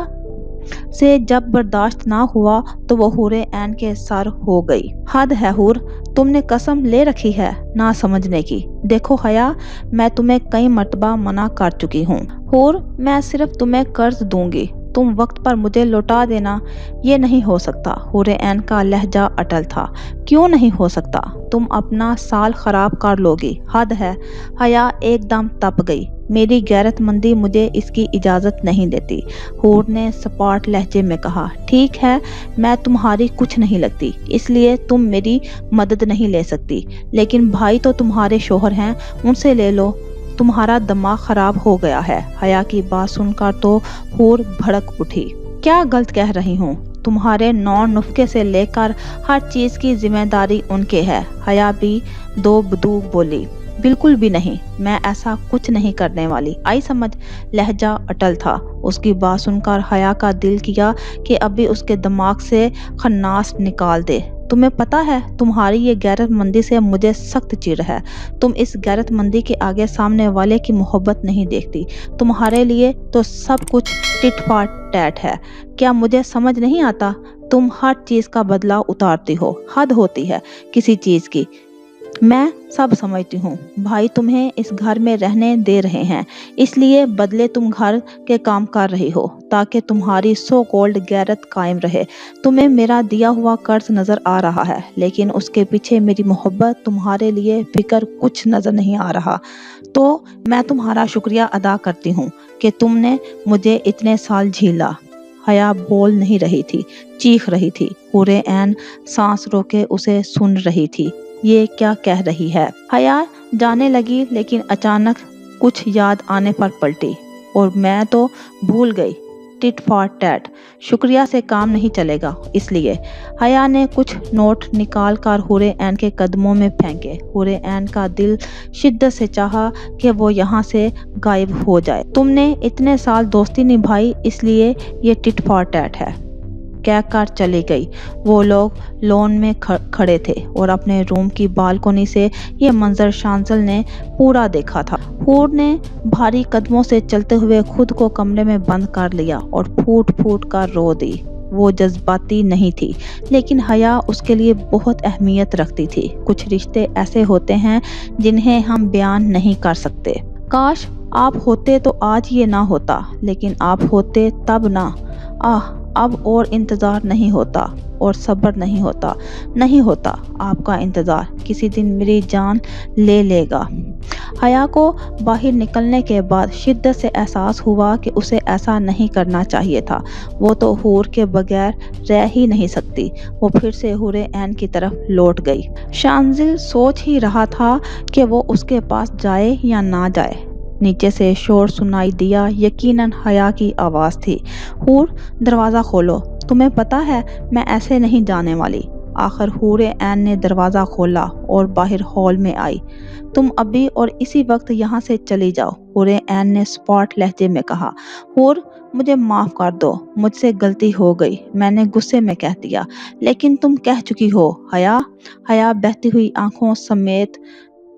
سے جب برداشت نہ ہوا تو وہ حور عین کے سر ہو گئی۔ حد ہے حور، تم نے قسم لے رکھی ہے نہ سمجھنے کی۔ دیکھو حیا، میں تمہیں کئی مرتبہ منع کر چکی ہوں۔ حور، میں صرف تمہیں قرض دوں گی، तुम वक्त पर मुझे लौटा देना। ये नहीं हो सकता। हूर ऐन का लहजा अटल था। क्यों नहीं हो सकता? तुम अपना साल खराब कर लोगी। हद है। हया एकदम तप गई। मेरी गैरतमंदी मुझे इसकी इजाज़त नहीं देती। हूर ने सपाट लहजे में कहा, ठीक है, मैं तुम्हारी कुछ नहीं लगती, इसलिए तुम मेरी मदद नहीं ले सकती, लेकिन भाई तो तुम्हारे शोहर हैं, उनसे ले लो। तुम्हारा दिमाग खराब हो गया है। हया की बात सुनकर तो हूर भड़क उठी। क्या गलत कह रही हूँ? तुम्हारे नौ नुस्खे से लेकर हर चीज़ की जिम्मेदारी उनके है। हया भी दो बदूक बोली, बिल्कुल भी नहीं, मैं ऐसा कुछ नहीं करने वाली। आई समझ? लहजा अटल था। उसकी बात सुनकर हया का दिल किया कि अभी उसके दिमाग से खन्नास निकाल दे। तुम्हें पता है, तुम्हारी ये गैरतमंदी से मुझे सख्त चिढ़ है। तुम इस गैरतमंदी के आगे सामने वाले की मोहब्बत नहीं देखती। तुम्हारे लिए तो सब कुछ टिट फॉर टैट है। क्या मुझे समझ नहीं आता? तुम हर चीज़ का बदला उतारती हो। हद होती है किसी चीज़ की। मैं सब समझती हूँ। भाई तुम्हें इस घर में रहने दे रहे हैं, इसलिए बदले तुम घर के काम कर रही हो ताकि तुम्हारी सो कॉल्ड गैरत कायम रहे। तुम्हें मेरा दिया हुआ कर्ज नज़र आ रहा है, लेकिन उसके पीछे मेरी मोहब्बत, तुम्हारे लिए फिक्र कुछ नज़र नहीं आ रहा। तो मैं तुम्हारा शुक्रिया अदा करती हूँ कि तुमने मुझे इतने साल झेला। हया बोल नहीं रही थी, चीख रही थी। हूर ऐन सांस रोके उसे सुन रही थी। ये क्या कह रही है? हया जाने लगी, लेकिन अचानक कुछ याद आने पर पलटी। और मैं तो भूल गई, टिट फॉर टैट, शुक्रिया से काम नहीं चलेगा। इसलिए हया ने कुछ नोट निकाल कर हूर ऐन के कदमों में फेंके। हूर ऐन का दिल शिद्दत से चाहा कि वो यहाँ से गायब हो जाए। तुमने इतने साल दोस्ती निभाई, इसलिए ये टिट फॉर टैट है, कहकर चली गई। वो लोग लॉन में खड़े थे और अपने रूम की बालकनी से ये मंजर शांजल ने पूरा देखा था। हूर ने भारी कदमों से चलते हुए खुद को कमरे में बंद कर लिया और फूट फूट कर रो दी। वो जज्बाती नहीं थी, लेकिन हया उसके लिए बहुत अहमियत रखती थी। कुछ रिश्ते ऐसे होते हैं जिन्हें हम बयान नहीं कर सकते। काश आप होते तो आज ये ना होता, लेकिन आप होते तब ना। अब और इंतज़ार नहीं होता और सब्र नहीं होता आपका इंतज़ार किसी दिन मेरी जान ले लेगा। हया को बाहर निकलने के बाद शिद्दत से एहसास हुआ कि उसे ऐसा नहीं करना चाहिए था। वो तो हूर के बगैर रह ही नहीं सकती। वो फिर से हूर ऐन की तरफ लौट गई। शांजिल सोच ही रहा था कि वो उसके पास जाए या ना जाए। नीचे से शोर सुनाई दिया। यकीनन हया की आवाज़ थी। हूर, दरवाज़ा खोलो। तुम्हें पता है मैं ऐसे नहीं जाने वाली। आखिर हूर ऐन ने दरवाज़ा खोला और बाहर हॉल में आई। तुम अभी और इसी वक्त यहाँ से चली जाओ, हूर ऐन ने स्पॉट लहजे में कहा। हूर, मुझे माफ़ कर दो, मुझसे गलती हो गई, मैंने गुस्से में कह दिया। लेकिन तुम कह चुकी हो। हया बहती हुई आंखों समेत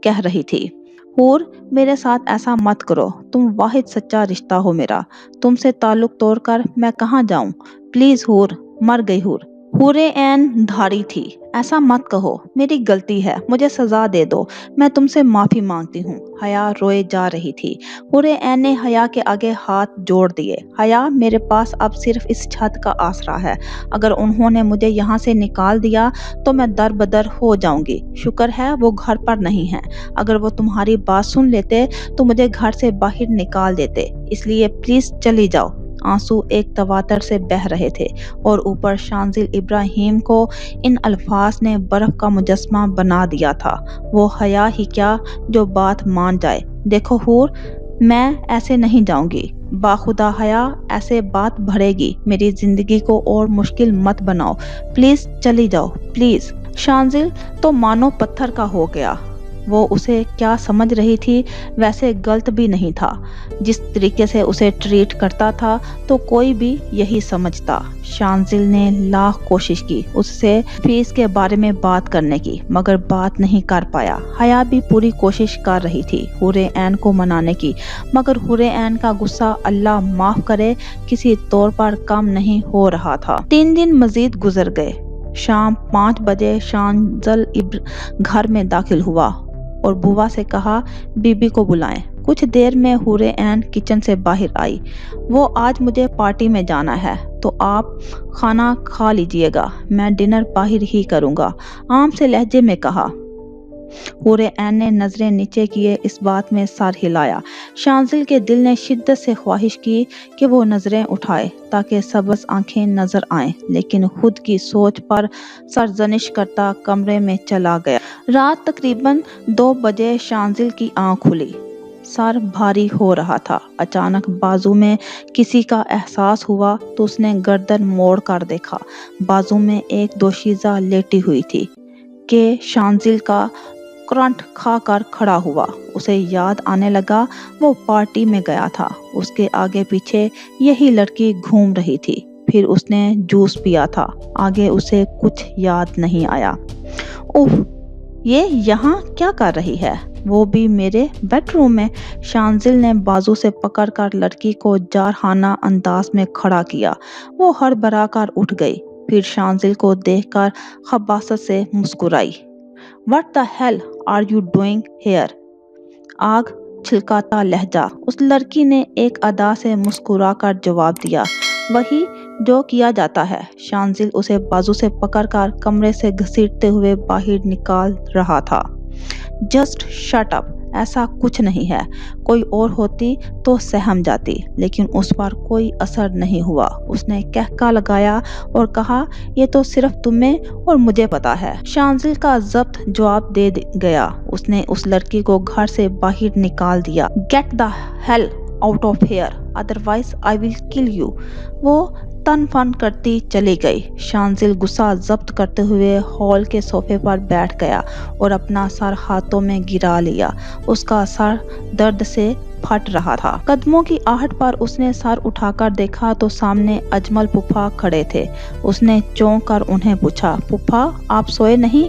कह रही थी। हूर, मेरे साथ ऐसा मत करो। तुम वाहिद सच्चा रिश्ता हो मेरा। तुमसे ताल्लुक तोड़कर मैं कहाँ जाऊं? प्लीज हूर। मर गई हूर। हूर ऐन धारी थी। ऐसा मत कहो, मेरी गलती है, मुझे सजा दे दो, मैं तुमसे माफी मांगती हूँ। हया रोए जा रही थी। हूर ऐन ने हया के आगे हाथ जोड़ दिए। हया, मेरे पास अब सिर्फ इस छत का आसरा है। अगर उन्होंने मुझे यहाँ से निकाल दिया तो मैं दर बदर हो जाऊंगी। शुक्र है वो घर पर नहीं है। अगर वो तुम्हारी बात सुन लेते तो मुझे घर से बाहर निकाल देते। इसलिए प्लीज चली जाओ। आंसू एक तवातर से बह रहे थे और ऊपर शांजिल इब्राहिम को इन अल्फाज ने बर्फ का मुजस्मा बना दिया था। वो हया ही क्या जो बात मान जाए। देखो हूर, मैं ऐसे नहीं जाऊंगी। बाखुदा हया, ऐसे बात भरेगी। मेरी जिंदगी को और मुश्किल मत बनाओ। प्लीज चली जाओ, प्लीज। शांजिल तो मानो पत्थर का हो गया। वो उसे क्या समझ रही थी वैसे गलत भी नहीं था। जिस तरीके से उसे ट्रीट करता था तो कोई भी यही समझता। शांजिल ने लाख कोशिश की उससे फीस के बारे में बात करने की, मगर बात नहीं कर पाया। हया भी पूरी कोशिश कर रही थी हूर ऐन को मनाने की, मगर हूर ऐन का गुस्सा अल्लाह माफ करे किसी तौर पर कम नहीं हो रहा था। 3 दिन मजीद गुजर गए। शाम 5 बजे शांजिल घर में दाखिल हुआ और बुआ से कहा बीबी को बुलाएं। کچھ دیر میں حور عین کچن سے باہر آئی۔ وہ آج مجھے پارٹی میں جانا ہے تو آپ کھانا کھا لیجئے گا، میں ڈنر باہر ہی کروں گا، عام سے لہجے میں کہا۔ حور عین نے نظریں نیچے کیے اس بات میں سر ہلایا۔ شانزل کے دل نے شدت سے خواہش کی کہ وہ نظریں اٹھائے تاکہ سبز آنکھیں نظر آئیں، لیکن خود کی سوچ پر سرزنش کرتا کمرے میں چلا گیا۔ رات تقریباً 2 بجے شانزل کی آنکھ کھلی۔ سر بھاری ہو رہا تھا۔ اچانک بازو میں کسی کا احساس ہوا تو اس نے گردن موڑ کر دیکھا۔ بازو میں ایک دوشیزہ لیٹی ہوئی تھی کہ شانزل کا کرنٹ کھا کر کھڑا ہوا۔ اسے یاد آنے لگا وہ پارٹی میں گیا تھا، اس کے آگے پیچھے یہی لڑکی گھوم رہی تھی، پھر اس نے جوس پیا تھا، آگے اسے کچھ یاد نہیں آیا۔ اوہ، یہ یہاں کیا کر رہی ہے؟ وہ بھی میرے بیڈ روم میں؟ شانزل نے بازو سے پکڑ کر لڑکی کو جارحانہ انداز میں کھڑا کیا۔ وہ ہڑبڑا کر اٹھ گئی، پھر شانزل کو دیکھ کر خباثت سے مسکرائی۔ "What the hell are you doing here?" آگ چھلکاتا لہجہ۔ اس لڑکی نے ایک ادا سے مسکرا کر جواب دیا، "وہی جو کیا جاتا ہے۔" شانزل اسے بازو سے پکڑ کر کمرے سے گھسیٹتے ہوئے باہر نکال رہا تھا۔ "Just shut up، ایسا کچھ نہیں ہے۔ کوئی اور ہوتی تو سہم جاتی، لیکن اس پر کوئی اثر نہیں ہوا۔" اس نے قہقہ لگایا اور کہا، "یہ تو صرف تمہیں اور مجھے پتا ہے۔" شانزل کا ضبط جواب دے گیا۔ اس نے اس لڑکی کو گھر سے باہر نکال دیا۔ "Get the hell out of here, otherwise I will kill you۔" وہ تن فن کرتی چلی گئی۔ شانزل غصہ ضبط کرتے ہوئے ہال کے صوفے پر بیٹھ گیا اور اپنا سر ہاتھوں میں گرا لیا۔ اس کا سر درد سے پھٹ رہا تھا۔ قدموں کی آہٹ پر اس نے سر اٹھا کر دیکھا تو سامنے اجمل پھپھا کھڑے تھے۔ اس نے چونک کر انہیں پوچھا، "پھپھا، آپ سوئے نہیں؟"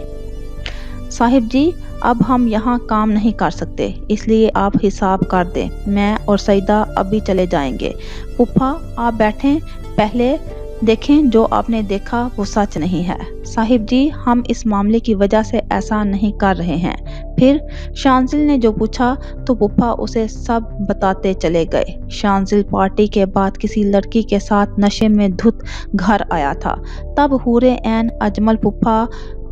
"صاحب جی، اب ہم یہاں کام نہیں کر سکتے، اس لیے آپ حساب کر دیں، میں اور سعیدہ ابھی چلے جائیں گے۔" "پھپھا، آپ بیٹھیں، پہلے دیکھیں جو آپ نے دیکھا وہ سچ نہیں ہے۔" "صاحب جی، ہم اس معاملے کی وجہ سے ایسا نہیں کر رہے ہیں۔" "پھر؟" شانزل نے جو پوچھا تو پھپھا اسے سب بتاتے چلے گئے۔ شانزل پارٹی کے بعد کسی لڑکی کے ساتھ نشے میں دھت گھر آیا تھا۔ تب حور عین، اجمل پھپھا،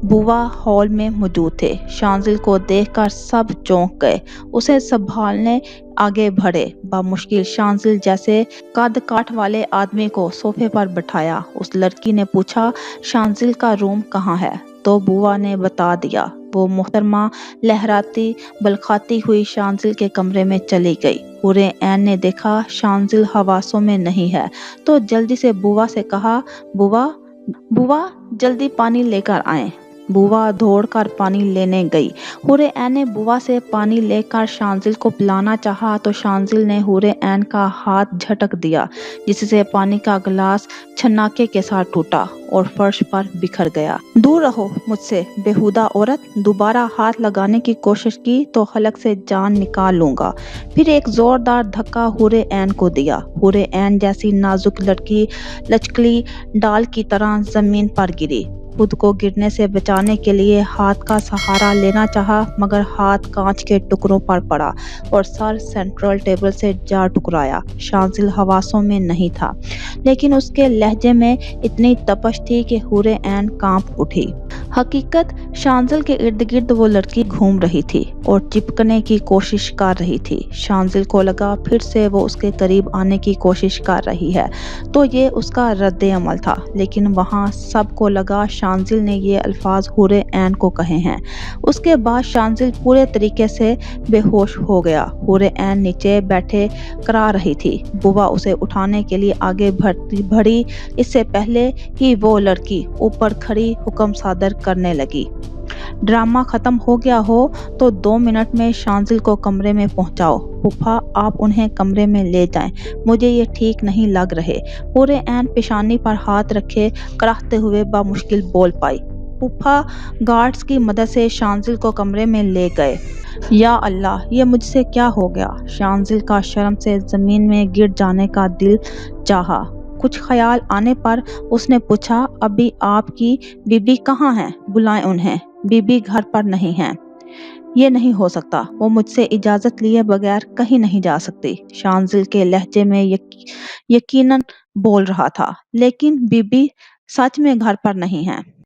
بوا ہال میں موجود تھے۔ شانزل کو دیکھ کر سب چونک گئے، اسے سنبھالنے آگے بڑھے۔ بمشکل شانزل جیسے قد کاٹھ والے آدمی کو صوفے پر بٹھایا۔ اس لڑکی نے پوچھا، "شانزل کا روم کہاں ہے؟" تو بوا نے بتا دیا۔ وہ محترمہ لہراتی بلخاتی ہوئی شانزل کے کمرے میں چلی گئی۔ حور عین نے دیکھا شانزل حواسوں میں نہیں ہے تو جلدی سے بوا سے کہا، "بوا، جلدی پانی لے کر آئیں۔" بوا دوڑ کر پانی لینے گئی۔ حور عین نے بوا سے پانی لے کر شانزل کو پلانا چاہا تو شانزل نے حور عین کا ہاتھ جھٹک دیا، جس سے پانی کا گلاس چھناکے کے ساتھ ٹوٹا اور فرش پر بکھر گیا۔ "دور رہو مجھ سے بیہودہ عورت، دوبارہ ہاتھ لگانے کی کوشش کی تو حلق سے جان نکال لوں گا۔" پھر ایک زوردار دھکا حور عین کو دیا۔ حور عین جیسی نازک لڑکی لچکلی ڈال کی طرح زمین پر گری۔ خود کو گرنے سے بچانے کے لیے ہاتھ کا سہارا لینا چاہا، مگر ہاتھ کانچ کے ٹکڑوں پر پڑا اور سر سینٹرل ٹیبل سے جا ٹکرایا۔ شانزل حواسوں میں نہیں تھا، لیکن اس کے لہجے میں اتنی تپش تھی کہ حور عین کانپ اٹھی۔ حقیقت، شانزل کے ارد گرد وہ لڑکی گھوم رہی تھی اور چپکنے کی کوشش کر رہی تھی۔ شانزل کو لگا پھر سے وہ اس کے قریب آنے کی کوشش کر رہی ہے تو یہ اس کا رد عمل تھا، لیکن وہاں سب کو لگا شانزل نے یہ الفاظ حور عین کو کہے ہیں۔ اس کے بعد شانزل پورے طریقے سے بے ہوش ہو گیا۔ حور عین نیچے بیٹھے کرا رہی تھی۔ بوا اسے اٹھانے کے لیے آگے بڑھی، اس سے پہلے ہی وہ لڑکی اوپر کھڑی حکم صادر کرنے لگی، "ڈرامہ ختم ہو گیا ہو تو 2 منٹ میں شانزل کو کمرے میں پہنچاؤ۔ پھپھا، آپ انہیں کمرے میں لے جائیں، مجھے یہ ٹھیک نہیں لگ رہے۔" حور عین پیشانی پر ہاتھ رکھے کراہتے ہوئے بمشکل بول پائی۔ پھپھا گارڈز کی مدد سے شانزل کو کمرے میں لے گئے۔ یا اللہ، یہ مجھ سے کیا ہو گیا؟ شانزل کا شرم سے زمین میں گر جانے کا دل چاہا۔ کچھ خیال آنے پر اس نے پوچھا، "ابھی آپ کی بی بی کہاں ہیں؟ بلائیں انہیں۔" "بی بی گھر پر نہیں ہیں۔" یہ نہیں ہو سکتا، وہ مجھ سے اجازت لیے بغیر کہیں نہیں جا سکتی، شانزل کے لہجے میں یقیناً بول رہا تھا، لیکن بی بی سچ میں گھر پر نہیں ہے۔